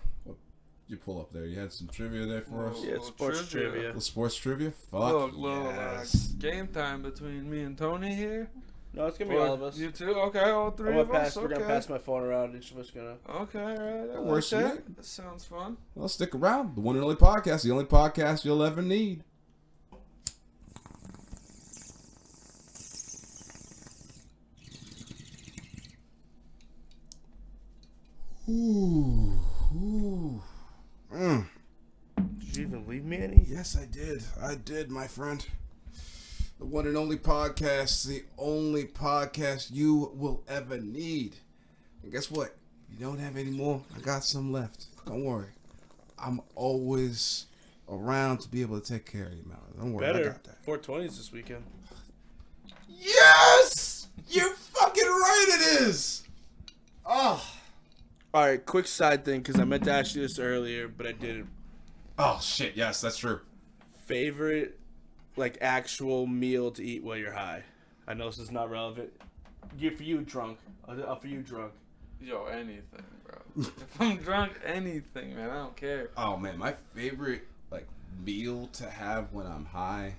Speaker 1: do you pull up there? You had some trivia there for us?
Speaker 3: Yeah, it's sports trivia.
Speaker 1: The sports trivia? Fuck
Speaker 2: Little
Speaker 1: yes.
Speaker 2: game time between me and Tony here.
Speaker 3: No, it's gonna be all of us.
Speaker 2: You two? Okay, all three of us.
Speaker 3: We're gonna pass my phone around. Each of us gonna.
Speaker 2: Okay, all right.
Speaker 1: That works,
Speaker 2: that. That sounds fun.
Speaker 1: Well, stick around. The one and only podcast. The only podcast you'll ever need. Ooh.
Speaker 3: Did you even leave me any?
Speaker 1: Yes, I did. I did, my friend. The one and only podcast, the only podcast you will ever need. And guess what? If you don't have any more, I got some left. Don't worry. I'm always around to be able to take care of you, man. Don't worry, I got that.
Speaker 3: 420s this weekend.
Speaker 1: Yes! You're fucking right, it is! Oh.
Speaker 3: All right, quick side thing, because I meant to ask you this earlier, but I didn't.
Speaker 1: Oh, shit, yes, that's true.
Speaker 3: Favorite, like, actual meal to eat while you're high? I know this is not relevant. For you, drunk. For you, drunk.
Speaker 2: Yo, anything, bro. If I'm drunk, anything, man. I don't care.
Speaker 1: Oh, man, my favorite, like, meal to have when I'm high,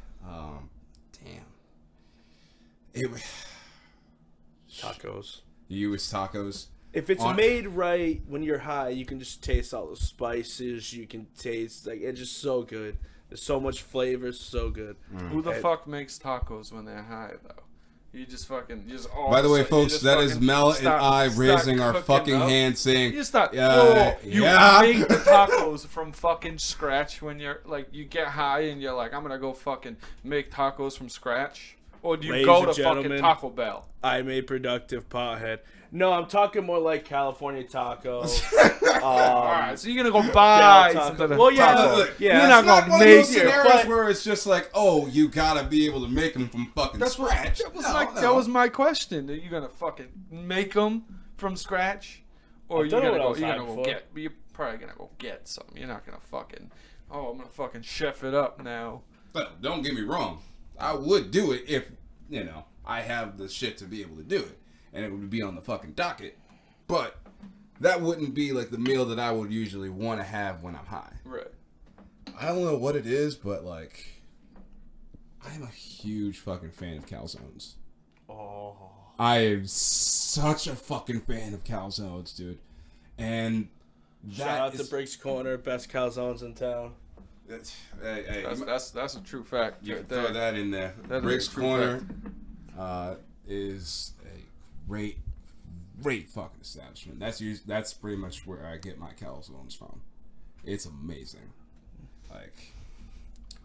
Speaker 1: damn.
Speaker 3: Tacos.
Speaker 1: You was tacos.
Speaker 3: If it's made right when you're high, you can just taste all the spices. You can taste, like, it's just so good. There's so much flavor, it's so good.
Speaker 2: Who the fuck makes tacos when they're high, though? You just fucking
Speaker 1: By the way, folks, that is Mallett and I raising our fucking hand saying,
Speaker 2: you make the tacos from fucking scratch when you're like, you get high and you're like, I'm gonna go fucking make tacos from scratch, or do you go to fucking Taco Bell?
Speaker 3: I'm a productive pothead. No, I'm talking more like California tacos.
Speaker 2: Alright, so you're gonna go buy something.
Speaker 3: Well, yeah,
Speaker 1: taco.
Speaker 3: Yeah.
Speaker 2: You're not gonna make
Speaker 1: scenarios where it's just like, oh, you gotta be able to make them from fucking scratch.
Speaker 2: That was my question. Are you gonna fucking make them from scratch, or you're probably gonna go get some. You're not gonna fucking. Oh, I'm gonna fucking chef it up now.
Speaker 1: But don't get me wrong, I would do it if I have the shit to be able to do it. And it would be on the fucking docket. But that wouldn't be like the meal that I would usually want to have when I'm high.
Speaker 2: Right.
Speaker 1: I don't know what it is, but like, I'm a huge fucking fan of calzones.
Speaker 3: Oh.
Speaker 1: I am such a fucking fan of calzones, dude. And
Speaker 3: shout out to Briggs Corner, best calzones in town.
Speaker 2: That's a true fact.
Speaker 1: You can throw that in there. Briggs Corner is a great fucking establishment. That's pretty much where I get my calzones from. It's amazing. Like,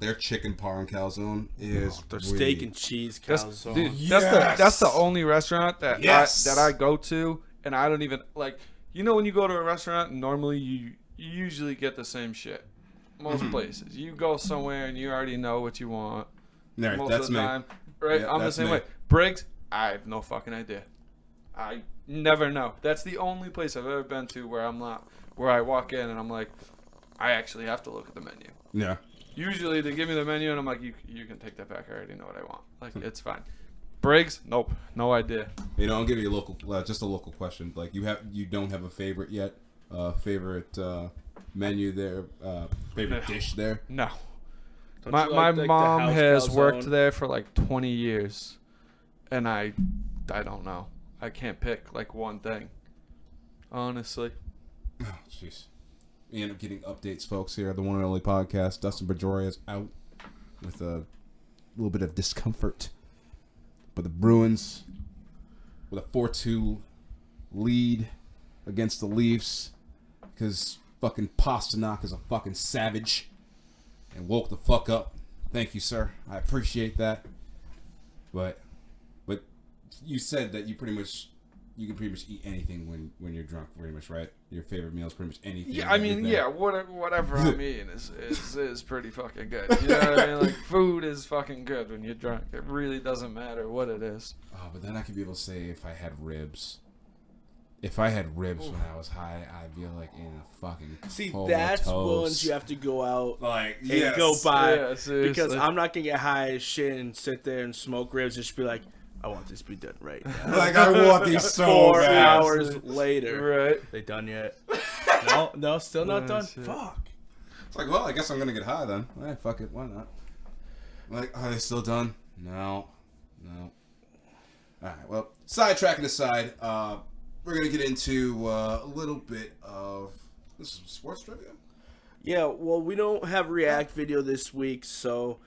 Speaker 1: their chicken parm calzone is
Speaker 3: their steak and cheese calzone.
Speaker 2: Dude, that's the only restaurant that I go to, and I don't even like. You know, when you go to a restaurant, normally you usually get the same shit. Most places, you go somewhere and you already know what you want.
Speaker 1: Right,
Speaker 2: most
Speaker 1: that's
Speaker 2: of the time, right?
Speaker 1: Yeah,
Speaker 2: I'm the same way. Briggs, I have no fucking idea. I never know. That's the only place I've ever been to where I walk in and I'm like, I actually have to look at the menu.
Speaker 1: Yeah.
Speaker 2: Usually they give me the menu and I'm like, you can take that back. I already know what I want. Like, it's fine. Briggs, nope, no idea.
Speaker 1: I'll give you just a local question. Like, you don't have a favorite yet? Favorite menu there? Favorite dish there?
Speaker 2: No. My mom has worked there for like 20 years, and I don't know. I can't pick like one thing, honestly.
Speaker 1: Oh, jeez. We end up getting updates, folks, here at the one and only podcast. Dustin Pedroia is out with a little bit of discomfort. But the Bruins, with a 4-2 lead against the Leafs, because fucking Pasternak is a fucking savage and woke the fuck up. Thank you, sir. I appreciate that. But you said that you can pretty much eat anything when you're drunk, pretty much, right? Your favorite meal is pretty much anything.
Speaker 2: Yeah, I mean, whatever I'm eating is pretty fucking good. You know what I mean? Like, food is fucking good when you're drunk. It really doesn't matter what it is.
Speaker 1: Oh, but then I could be able to say if I had ribs. If I had ribs when I was high, I'd be like in a fucking
Speaker 3: that's ones you have to go out
Speaker 1: and
Speaker 3: go buy.
Speaker 2: Yeah,
Speaker 3: because I'm not going to get high as shit and sit there and smoke ribs and just be like, I want this to be done right now.
Speaker 1: Like, I want these so
Speaker 3: 4
Speaker 1: bad.
Speaker 3: hours later.
Speaker 2: Right.
Speaker 3: They done yet? No, still not
Speaker 2: Oh,
Speaker 3: done.
Speaker 2: shit.
Speaker 3: Fuck.
Speaker 1: It's like, well, I guess I'm gonna get high then. Fuck it, why not? Like, are they still done? No. Alright, well, sidetracking aside, we're gonna get into a little bit of this is sports trivia.
Speaker 3: Yeah, well, we don't have React video this week, so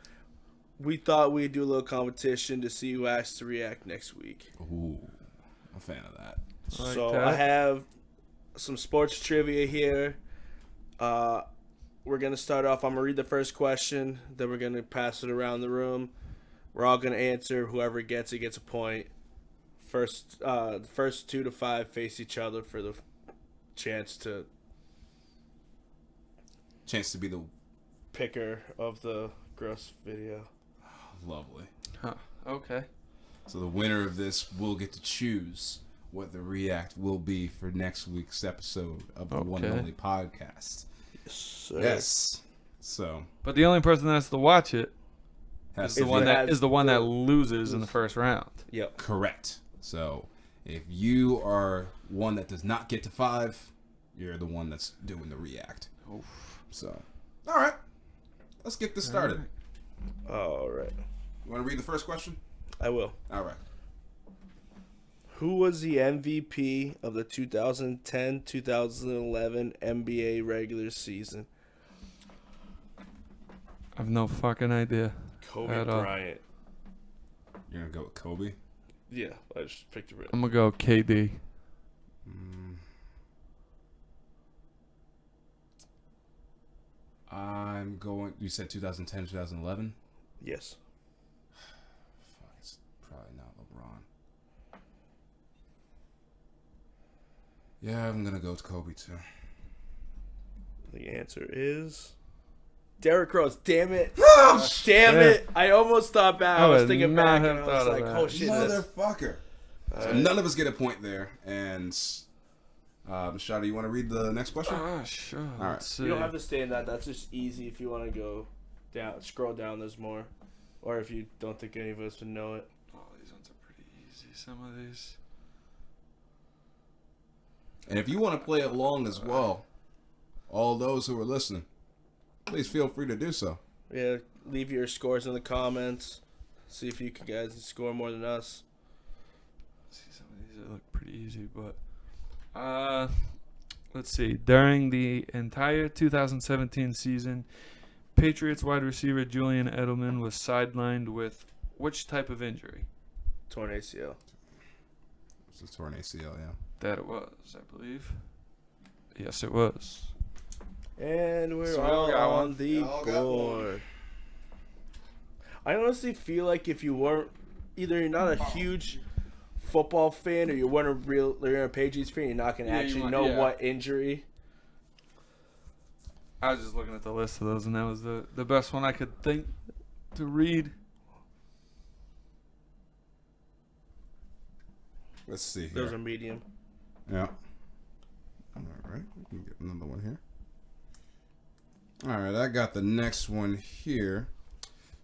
Speaker 3: we thought we'd do a little competition to see who has to react next week.
Speaker 1: Ooh, I'm a fan of that.
Speaker 2: Like
Speaker 3: So
Speaker 2: that.
Speaker 3: I have some sports trivia here. We're going to start off. I'm going to read the first question. Then we're going to pass it around the room. We're all going to answer. Whoever gets it gets a point. The first 2 to 5 face each other for the chance to
Speaker 1: Be the
Speaker 3: picker of the gross video.
Speaker 1: lovely.
Speaker 2: Huh. Okay.
Speaker 1: So the winner of this will get to choose what the react will be for next week's episode of the One and
Speaker 2: Okay.
Speaker 1: Only podcast.
Speaker 3: Yes, sir.
Speaker 1: Yes. So
Speaker 2: But the only person that has to watch it
Speaker 1: has
Speaker 2: is
Speaker 1: to
Speaker 2: the one
Speaker 1: be
Speaker 2: that
Speaker 3: has
Speaker 2: is the one that
Speaker 3: the-
Speaker 2: loses in the first round.
Speaker 3: Yep.
Speaker 1: correct. So if you are one that does not get to 5, you're the one that's doing the react. So, all right, let's get this started.
Speaker 3: All right.
Speaker 1: You want to read the first question?
Speaker 3: I will.
Speaker 1: All right.
Speaker 3: Who was the MVP of the 2010-2011 NBA regular season?
Speaker 2: I have no fucking idea.
Speaker 3: Kobe
Speaker 2: At all.
Speaker 3: Bryant.
Speaker 1: You're gonna go with Kobe.
Speaker 3: Yeah, I just picked it.
Speaker 2: I'm gonna go KD.
Speaker 1: I'm going. You said 2010, 2011.
Speaker 3: Yes.
Speaker 1: Fuck, it's probably not LeBron. Yeah, I'm gonna go with Kobe too.
Speaker 3: The answer is Derrick Rose. Damn it.
Speaker 1: Oh,
Speaker 3: Damn
Speaker 2: shit.
Speaker 3: it. I almost thought back. I was
Speaker 2: would
Speaker 3: thinking
Speaker 2: not
Speaker 3: back and
Speaker 2: have
Speaker 3: I was
Speaker 2: thought of
Speaker 3: like,
Speaker 2: that.
Speaker 3: oh shit. That's...
Speaker 1: Motherfucker. So none of us get a point there. And Machado, you want to read the next question?
Speaker 2: Sure.
Speaker 1: right.
Speaker 2: Let's see.
Speaker 3: You don't have to stay in that. That's just easy if you want to go down. Scroll down, there's more. Or if you don't think any of us would know it.
Speaker 2: Oh, these ones are pretty easy. Some of these.
Speaker 1: And if you want to play along as well, all those who are listening, please feel free to do so.
Speaker 3: Yeah, leave your scores in the comments. See if you guys can score more than us.
Speaker 2: See, some of these look pretty easy, but let's see. During the entire 2017 season, Patriots wide receiver Julian Edelman was sidelined with which type of injury?
Speaker 3: Torn ACL.
Speaker 1: It's a torn ACL, yeah.
Speaker 2: That it was, I believe. Yes, it was.
Speaker 3: And we're
Speaker 2: So we
Speaker 3: all
Speaker 2: got
Speaker 3: on
Speaker 2: one.
Speaker 3: the
Speaker 1: We all got
Speaker 3: board. I honestly feel like if you weren't, either you're not a huge football fan or you weren't you're a Patriots fan, you're not going to
Speaker 2: Yeah, you
Speaker 3: actually
Speaker 2: might-
Speaker 3: know
Speaker 2: yeah.
Speaker 3: what injury.
Speaker 2: I was just looking at the list of those, and that was the best one I could think to read.
Speaker 1: Let's see here.
Speaker 3: Those are medium.
Speaker 1: Yeah. All right. We can get another one here. All right. I got the next one here.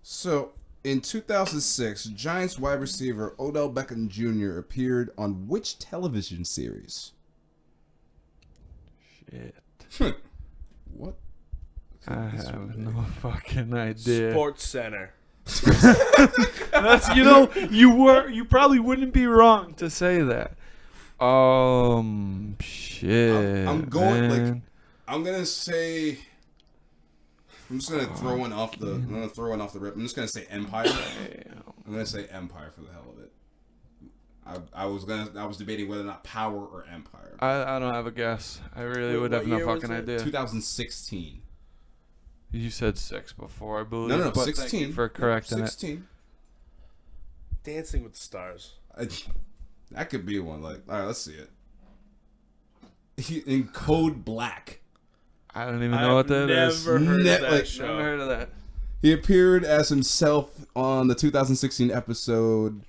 Speaker 1: So, in 2006, Giants wide receiver Odell Beckham Jr. appeared on which television series?
Speaker 2: Shit.
Speaker 1: What?
Speaker 2: I have no fucking idea.
Speaker 3: Sports Center.
Speaker 2: That's you probably wouldn't be wrong to say that. Shit.
Speaker 1: I'm going
Speaker 2: man.
Speaker 1: like I'm gonna say. I'm just gonna throw one off the. I'm gonna throw one off the rip. I'm just gonna say Empire. I'm gonna say Empire for the hell of it. I was debating whether or not Power or Empire.
Speaker 2: I don't have a guess. I really
Speaker 3: Wait,
Speaker 2: would
Speaker 3: what
Speaker 2: have no
Speaker 3: year was
Speaker 2: fucking
Speaker 3: it?
Speaker 2: idea.
Speaker 1: 2016.
Speaker 2: You said 6 before, I believe.
Speaker 1: No,
Speaker 2: but
Speaker 1: 16.
Speaker 2: Thank you for correcting it.
Speaker 1: 16.
Speaker 3: Dancing with the Stars.
Speaker 1: That could be one. Like, all right, let's see it. In Code Black.
Speaker 2: I don't even know what that is.
Speaker 3: Never heard
Speaker 1: Ne-
Speaker 3: of that
Speaker 1: like-
Speaker 3: show.
Speaker 2: Never heard of that.
Speaker 1: He appeared as himself on the 2016 episode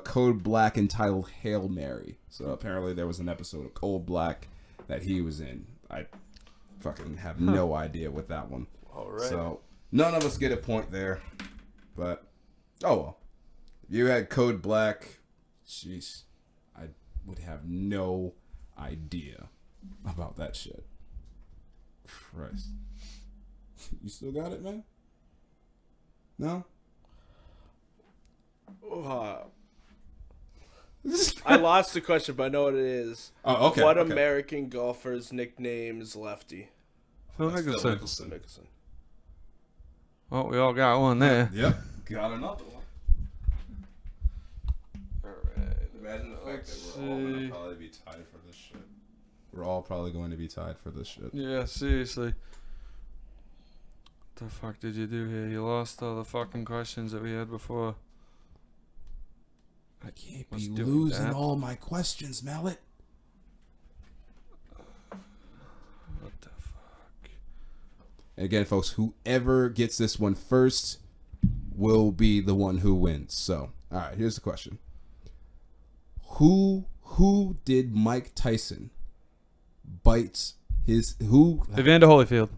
Speaker 1: Code Black entitled Hail Mary. So apparently there was an episode of Code Black that he was in. I fucking have no idea what that one.
Speaker 3: All right.
Speaker 1: So none of us get a point there. But, oh well. If you had Code Black, jeez, I would have no idea about that shit. Christ. You still got it, man? No?
Speaker 3: I lost the question, but I know what it is.
Speaker 1: Oh, okay.
Speaker 3: What
Speaker 1: okay.
Speaker 3: American golfer's nickname is Lefty?
Speaker 2: Phil
Speaker 1: That's Phil
Speaker 2: Mickelson.
Speaker 3: Mickelson.
Speaker 2: Well, we all got one there.
Speaker 1: Yep. Got another one.
Speaker 2: Alright.
Speaker 1: Imagine the fact that we're all going to probably be tied for this shit. We're all probably going to be tied for this shit.
Speaker 2: Yeah, seriously. What the fuck did you do here? You lost all the fucking questions that we had before.
Speaker 1: I can't
Speaker 2: Let's
Speaker 1: be
Speaker 2: do
Speaker 1: losing
Speaker 2: that.
Speaker 1: all my questions, Mallett.
Speaker 2: What the fuck?
Speaker 1: And again, folks, whoever gets this one first will be the one who wins. So, all right, here's the question. Who did Mike Tyson bite his
Speaker 2: Evander Holyfield.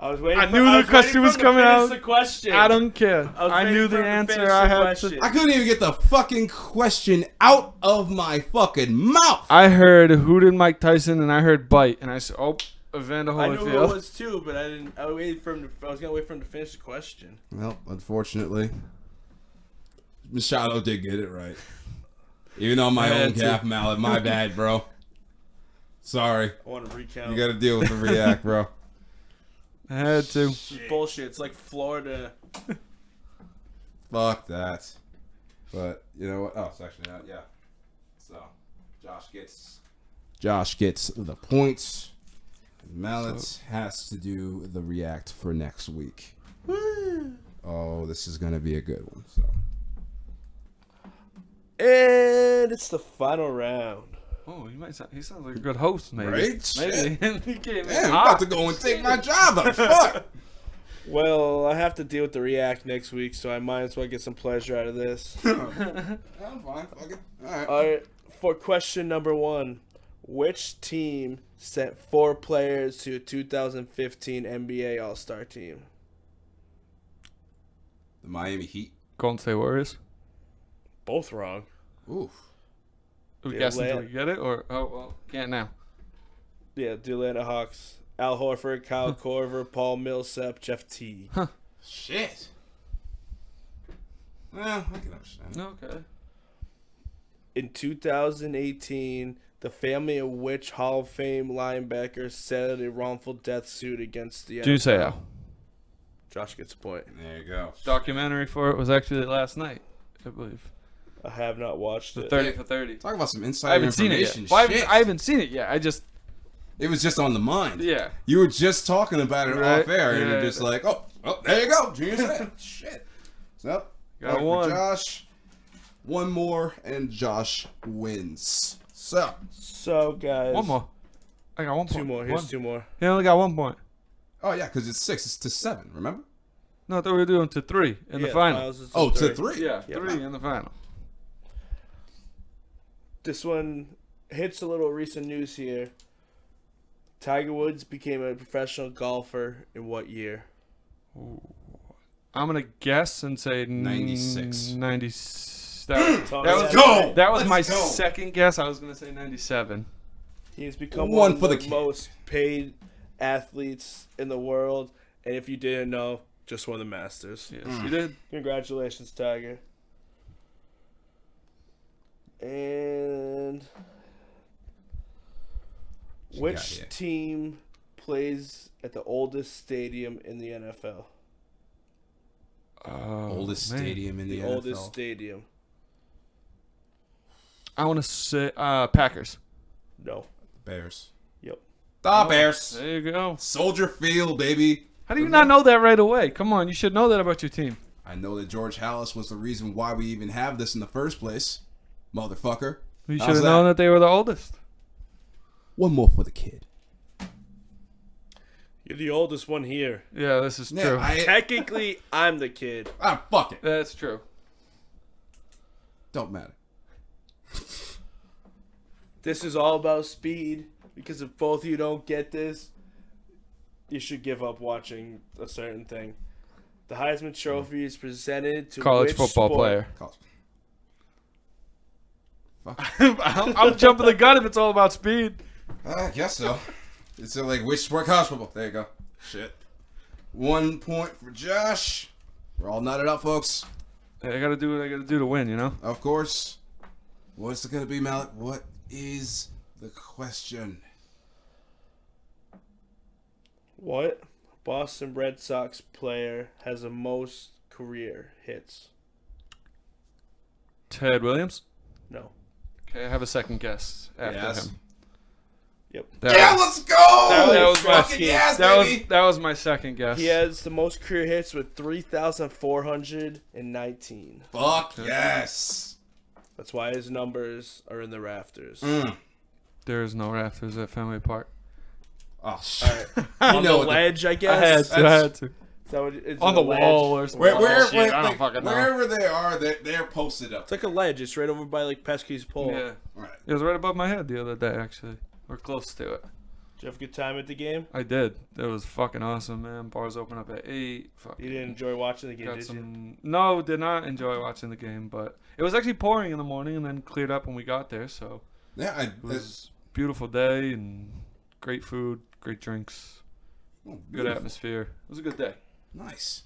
Speaker 3: I was waiting.
Speaker 2: I knew the question was coming out.
Speaker 3: The question.
Speaker 2: I don't care.
Speaker 3: I was
Speaker 2: I
Speaker 3: waiting
Speaker 2: knew
Speaker 3: for
Speaker 2: the
Speaker 3: him to
Speaker 2: answer.
Speaker 3: finish
Speaker 2: I
Speaker 3: the
Speaker 2: had
Speaker 3: question.
Speaker 2: to.
Speaker 1: I couldn't even get the fucking question out of my fucking mouth.
Speaker 2: I heard who did Mike Tyson, and I heard bite, and I said, "Oh, Evander
Speaker 3: I knew who it
Speaker 2: Holyfield."
Speaker 3: was too, but I didn't. I waited for him. I was gonna wait for him to finish the question.
Speaker 1: Well, unfortunately, Machado did get it right. Even on my
Speaker 2: I
Speaker 1: own
Speaker 2: had to.
Speaker 1: calf mallet. My bad, bro. Sorry.
Speaker 3: I want to recount.
Speaker 1: You got to deal with the react, bro.
Speaker 2: I had to.
Speaker 3: This is bullshit. It's like Florida.
Speaker 1: Fuck that. But you know what? Oh, it's actually not. Yeah. So Josh gets the points. Mallet has to do the react for next week. Oh, this is gonna be a good one. So.
Speaker 3: And it's the final round.
Speaker 2: Oh, he sounds like a good host, maybe.
Speaker 1: Right?
Speaker 2: Maybe. He came in
Speaker 1: Damn, I'm
Speaker 2: hot.
Speaker 1: about to go and take my job up. Fuck.
Speaker 3: Well, I have to deal with the react next week, so I might as well get some pleasure out of this.
Speaker 1: I'm fine. Fuck it. All right.
Speaker 3: All right, for question number 1, which team sent 4 players to a 2015 NBA All-Star team?
Speaker 1: The Miami Heat.
Speaker 2: Golden State Warriors.
Speaker 3: Both wrong.
Speaker 1: Oof.
Speaker 2: Are we
Speaker 3: The
Speaker 2: guessing
Speaker 3: Atlanta-
Speaker 2: till we get it, or well, can't now.
Speaker 3: Yeah, the Atlanta Hawks. Al Horford, Kyle Korver, Paul Millsap, Jeff T.
Speaker 1: Shit. Well, I can understand.
Speaker 2: Okay.
Speaker 3: In 2018, the family of which Hall of Fame linebacker settled a wrongful death suit against the
Speaker 2: Juice
Speaker 3: NFL?
Speaker 2: Al.
Speaker 3: Josh gets a point.
Speaker 1: There you go.
Speaker 2: Documentary for it was actually last night, I believe.
Speaker 3: I have not watched
Speaker 2: The
Speaker 3: it.
Speaker 2: 30 for 30.
Speaker 1: Talk about some
Speaker 2: I
Speaker 1: insider
Speaker 2: haven't seen it
Speaker 1: information.
Speaker 2: yet. Well,
Speaker 1: Shit.
Speaker 2: I haven't seen it yet. I just
Speaker 1: It was just on the mind.
Speaker 2: yeah.
Speaker 1: You were just talking about it
Speaker 2: Right.
Speaker 1: off air, and
Speaker 2: Yeah.
Speaker 1: you're just like, oh, there you go. Junior said, shit. So,
Speaker 2: Got
Speaker 1: point for
Speaker 2: one.
Speaker 1: Josh. One more, and Josh wins.
Speaker 3: So, guys.
Speaker 2: One more. I got 1 point.
Speaker 3: 2 more. Here's 2 more.
Speaker 2: He only got 1 point.
Speaker 1: Oh, yeah, because it's 6. It's to 7, remember?
Speaker 2: No, I thought we were doing to 3 in the final.
Speaker 3: finals is
Speaker 1: Oh, to
Speaker 3: 3.
Speaker 1: 3.
Speaker 2: Yeah,
Speaker 3: Yeah.
Speaker 2: 3 in the final.
Speaker 3: This one hits a little recent news here. Tiger Woods became a professional golfer in what year?
Speaker 2: I'm gonna guess and say
Speaker 1: 96.
Speaker 2: 97.
Speaker 3: Let's
Speaker 1: go!
Speaker 2: That was
Speaker 1: Let's
Speaker 2: my
Speaker 1: go.
Speaker 2: second guess. I was gonna say 97.
Speaker 3: He has become
Speaker 1: One
Speaker 3: one
Speaker 1: for
Speaker 3: of
Speaker 1: the
Speaker 3: the
Speaker 1: kid.
Speaker 3: most paid athletes in the world. And if you didn't know, just won the Masters.
Speaker 2: Yes, you did.
Speaker 3: Congratulations, Tiger. And
Speaker 1: got
Speaker 3: which
Speaker 1: here?
Speaker 3: team plays at the oldest stadium in the NFL?
Speaker 1: Oldest
Speaker 2: man.
Speaker 1: stadium in the,
Speaker 3: The
Speaker 1: NFL.
Speaker 3: oldest stadium.
Speaker 2: I want to say Packers.
Speaker 3: No.
Speaker 1: Bears.
Speaker 3: Yep.
Speaker 1: The Bears.
Speaker 2: There you go.
Speaker 1: Soldier Field, baby.
Speaker 2: How do you not know that right away? Come on, you should know that about your team.
Speaker 1: I know that George Hallis was the reason why we even have this in the first place. Motherfucker.
Speaker 2: You
Speaker 1: How's
Speaker 2: should have known that they were the oldest.
Speaker 1: One more for the kid.
Speaker 3: You're the oldest one here.
Speaker 2: Yeah, this is
Speaker 1: Yeah,
Speaker 2: true.
Speaker 3: Technically, I'm the kid.
Speaker 1: fuck it.
Speaker 2: That's true.
Speaker 1: Don't matter.
Speaker 3: This is all about speed. Because if both of you don't get this, you should give up watching a certain thing. The Heisman Trophy is presented to
Speaker 2: College
Speaker 3: which
Speaker 2: football
Speaker 3: sport?
Speaker 2: player.
Speaker 1: Fuck.
Speaker 2: I'm jumping the gun if it's all about speed.
Speaker 1: I guess so. It's like which sport? College football. There you go. Shit. 1 point for Josh. We're all knotted up, folks.
Speaker 2: Hey, I gotta do what I gotta do to win, you know?
Speaker 1: Of course. What's it gonna be, Mallett? What is the question?
Speaker 3: What Boston Red Sox player has the most career hits?
Speaker 2: Ted Williams?
Speaker 3: No.
Speaker 2: Okay, I have a second guess after
Speaker 1: Yes.
Speaker 2: him.
Speaker 3: Yep.
Speaker 1: Let's go!
Speaker 2: That was my
Speaker 1: Fucking yes,
Speaker 2: that
Speaker 1: baby!
Speaker 2: that was my second guess.
Speaker 3: He has the most career hits with 3,419.
Speaker 1: Fuck yes!
Speaker 3: That's why his numbers are in the rafters.
Speaker 2: There's no rafters at Fenway Park.
Speaker 1: Oh shit!
Speaker 3: On the
Speaker 1: what
Speaker 3: ledge, I
Speaker 2: I
Speaker 3: guess.
Speaker 2: had to.
Speaker 3: Is that what it's
Speaker 2: On the wall or something. Shit, I don't fucking know.
Speaker 1: wherever they are, they're posted up.
Speaker 3: It's like a ledge. It's right over by like Pesky's pole.
Speaker 2: Yeah.
Speaker 1: Right.
Speaker 2: It was right above my head the other day, actually. Or close to it.
Speaker 3: Did you have a good time at the game?
Speaker 2: I did. It was fucking awesome, man. Bars open up at 8. Fucking
Speaker 3: You didn't enjoy watching the game,
Speaker 2: got
Speaker 3: did you?
Speaker 2: some. No, did not enjoy watching the game, but it was actually pouring in the morning and then cleared up when we got there. So
Speaker 1: Yeah,
Speaker 2: it was a beautiful day and great food, great drinks, good atmosphere. It was a good day.
Speaker 1: Nice.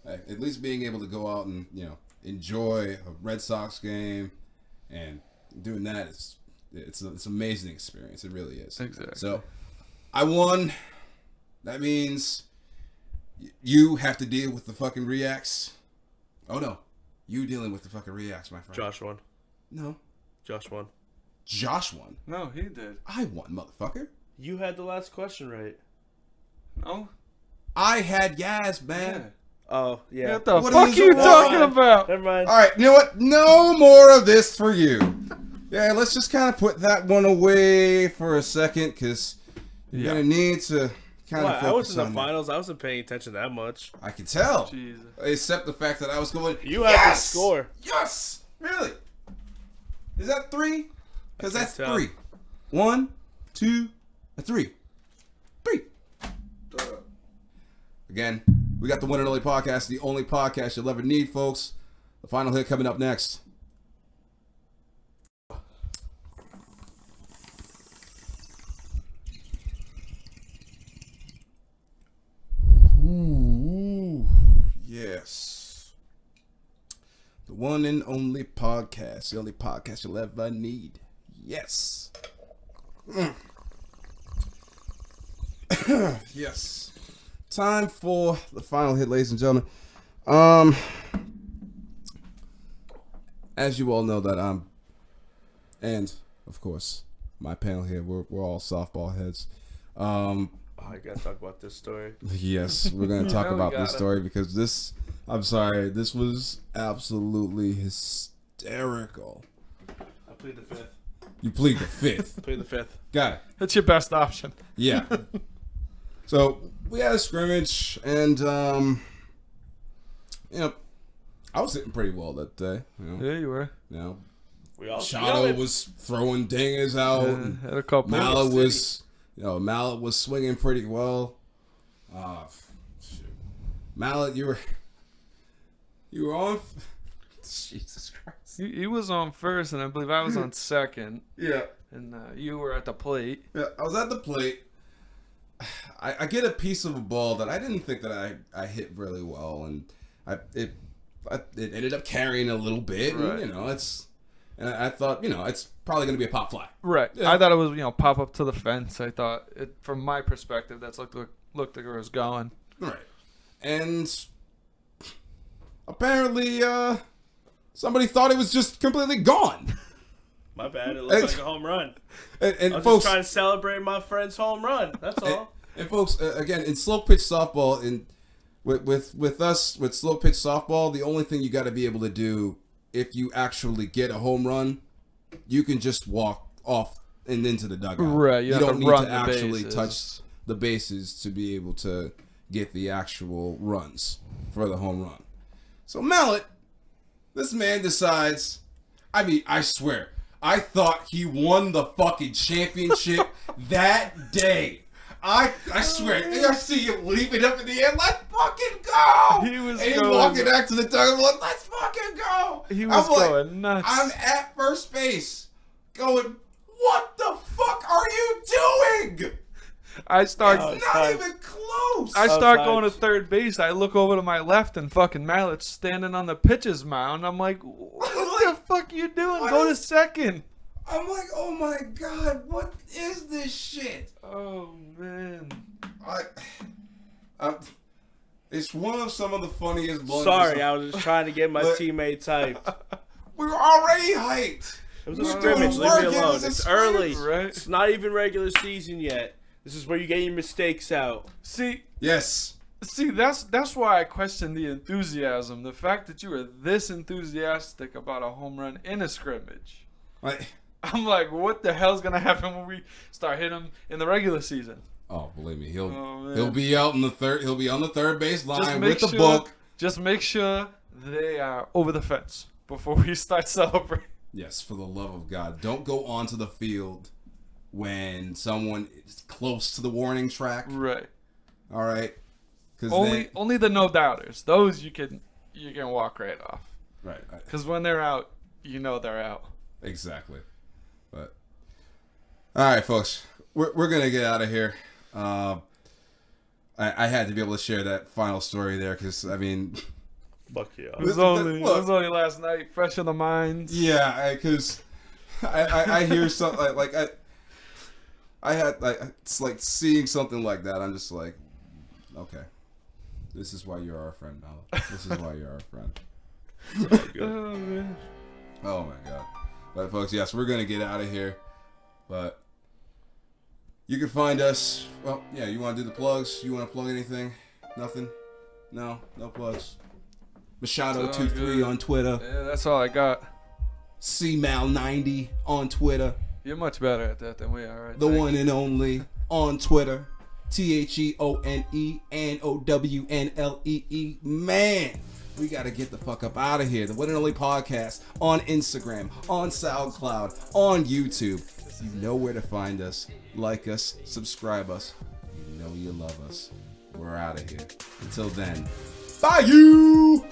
Speaker 1: Hey, at least being able to go out and enjoy a Red Sox game and doing that is it's an amazing experience. It really is.
Speaker 2: Exactly.
Speaker 1: So I won. That means you have to deal with the fucking reacts. Oh no, you dealing with the fucking reacts, my friend.
Speaker 3: Josh won.
Speaker 1: No,
Speaker 3: Josh won.
Speaker 1: Josh won.
Speaker 2: No, he did.
Speaker 1: I won, motherfucker.
Speaker 3: You had the last question right.
Speaker 2: No?
Speaker 1: I had Yaz, man.
Speaker 2: Yeah.
Speaker 3: Oh, yeah.
Speaker 2: What the
Speaker 1: What
Speaker 2: fuck
Speaker 1: is
Speaker 2: are you
Speaker 1: it?
Speaker 2: talking about?
Speaker 3: Never mind.
Speaker 1: All right, you know what? No more of this for you. Yeah, let's just kind of put that one away for a second, because you're gonna need to kind of
Speaker 3: I was
Speaker 1: focus
Speaker 3: in the
Speaker 1: on
Speaker 3: finals. I wasn't paying attention that much.
Speaker 1: that. I can tell,
Speaker 2: Jesus.
Speaker 1: except the fact that I was going.
Speaker 3: You had the score.
Speaker 1: Yes, really. Is that 3? Because
Speaker 3: I
Speaker 1: that's
Speaker 3: can't tell.
Speaker 1: 3. 1, 2, 3. 3. Again, we got the One and Only podcast, the only podcast you'll ever need, folks. The final hit coming up next. Ooh, yes. The One and Only podcast, the only podcast you'll ever need. Yes. Yes. Time for the final hit, ladies and gentlemen. As you all know that and of course my panel here, we're all softball heads.
Speaker 3: Oh, I gotta talk about this story.
Speaker 1: Yes, we're gonna talk
Speaker 2: We
Speaker 1: about this
Speaker 2: gotta.
Speaker 1: story because this was absolutely hysterical.
Speaker 3: I plead the fifth.
Speaker 1: You plead the fifth.
Speaker 3: Plead the fifth.
Speaker 1: Got it.
Speaker 2: That's your best option.
Speaker 1: Yeah. So we had a scrimmage, and I was hitting pretty well that day.
Speaker 2: Yeah, you were.
Speaker 3: We all
Speaker 1: Machado was throwing dingers out. and
Speaker 2: Had a couple.
Speaker 1: Mallett was swinging pretty well. Shoot. Mallett, you were on. Jesus Christ.
Speaker 2: He was on first, and I believe I was on second.
Speaker 1: Yeah.
Speaker 2: And you were at the plate.
Speaker 1: Yeah, I was at the plate. I get a piece of a ball that I didn't think that I hit really well, and it ended up carrying a little bit,
Speaker 2: Right.
Speaker 1: and I thought, it's probably going to be a pop fly.
Speaker 2: Right.
Speaker 1: Yeah.
Speaker 2: I thought it was, pop up to the fence. I thought, from my perspective, that's looked like it was going.
Speaker 1: Right. And apparently, somebody thought it was just completely gone.
Speaker 3: My bad. It looked like a home run.
Speaker 1: And
Speaker 3: I was
Speaker 1: folks,
Speaker 3: just trying to celebrate my friend's home run. That's all.
Speaker 1: and folks, again, in slow pitch softball, with us with slow pitch softball, the only thing you got to be able to do if you actually get a home run, you can just walk off and into the dugout.
Speaker 2: Right.
Speaker 1: You
Speaker 2: have
Speaker 1: don't
Speaker 2: to
Speaker 1: need
Speaker 2: run
Speaker 1: to
Speaker 2: the
Speaker 1: actually
Speaker 2: bases.
Speaker 1: touch the bases to be able to get the actual runs for the home run. So Mallett, this man decides. I mean, I swear, I thought he won the fucking championship that day. I swear, I see him leaping up in the air, let's fucking go!
Speaker 2: He was
Speaker 1: and he's
Speaker 2: going-
Speaker 1: walking back to the dugout, like, let's fucking go!
Speaker 2: He was
Speaker 1: I'm like,
Speaker 2: going nuts.
Speaker 1: I'm at first base, going, what the fuck are you doing?
Speaker 2: I start.
Speaker 3: Oh,
Speaker 1: It's not even close.
Speaker 2: I start
Speaker 3: Outside.
Speaker 2: going to third base. I look over to my left, and fucking Mallett's standing on the pitcher's mound. I'm like, what the fuck you doing?
Speaker 1: What
Speaker 2: Go to
Speaker 1: is-
Speaker 2: second.
Speaker 1: I'm like, oh my god, what is this shit?
Speaker 2: Oh man.
Speaker 1: It's one of some of the funniest blunders.
Speaker 3: Sorry, I was just trying to get my
Speaker 1: But-
Speaker 3: teammates hyped.
Speaker 1: We were already hyped.
Speaker 3: It was
Speaker 1: We
Speaker 3: a
Speaker 1: were
Speaker 3: scrimmage.
Speaker 1: doing
Speaker 3: Leave me
Speaker 1: work, it
Speaker 3: alone.
Speaker 1: was a
Speaker 3: It's early.
Speaker 2: Right.
Speaker 3: It's not even regular season yet. This is where you get your mistakes out.
Speaker 2: See,
Speaker 1: Yes.
Speaker 2: that's why I question the enthusiasm. The fact that you were this enthusiastic about a home run in a scrimmage. I'm like, what the hell's gonna happen when we start hitting him in the regular season?
Speaker 1: Oh, believe me,
Speaker 2: Oh, man.
Speaker 1: he'll be out in the third. He'll be on the third base line
Speaker 2: Just
Speaker 1: with
Speaker 2: make
Speaker 1: the
Speaker 2: sure,
Speaker 1: book.
Speaker 2: Just make sure they are over the fence before we start celebrating.
Speaker 1: Yes, for the love of God, don't go onto the field when someone is close to the warning track.
Speaker 2: Right.
Speaker 1: All right, because
Speaker 2: Only the no doubters. Those you can walk right off.
Speaker 1: right,
Speaker 2: Because when they're out, you know they're out.
Speaker 1: exactly. But all right, folks, we're gonna get out of here. I had to be able to share that final story there because I mean,
Speaker 3: Fuck yeah.
Speaker 2: It was
Speaker 1: Look.
Speaker 2: only last night, fresh in the minds.
Speaker 1: yeah, because I hear something like I had like it's like seeing something like that. I'm just like, okay, this is why you're our friend, Mallett. This is why you're our friend.
Speaker 2: Oh, man.
Speaker 1: Oh my god. But folks, yes, we're gonna get out of here. But you can find us. Well, yeah, you wanna do the plugs? You wanna plug anything? Nothing? No plugs. Machado23
Speaker 2: good.
Speaker 1: on Twitter.
Speaker 2: Yeah, that's all I got.
Speaker 1: CMAL90 on Twitter.
Speaker 2: You're much better at that than we are. Right?
Speaker 1: The one and only on Twitter. TheOneAndOwnLee. Man, we got to get the fuck up out of here. The One and Only Podcast on Instagram, on SoundCloud, on YouTube. You know where to find us. Like us, subscribe us. You know you love us. We're out of here. Until then, bye you!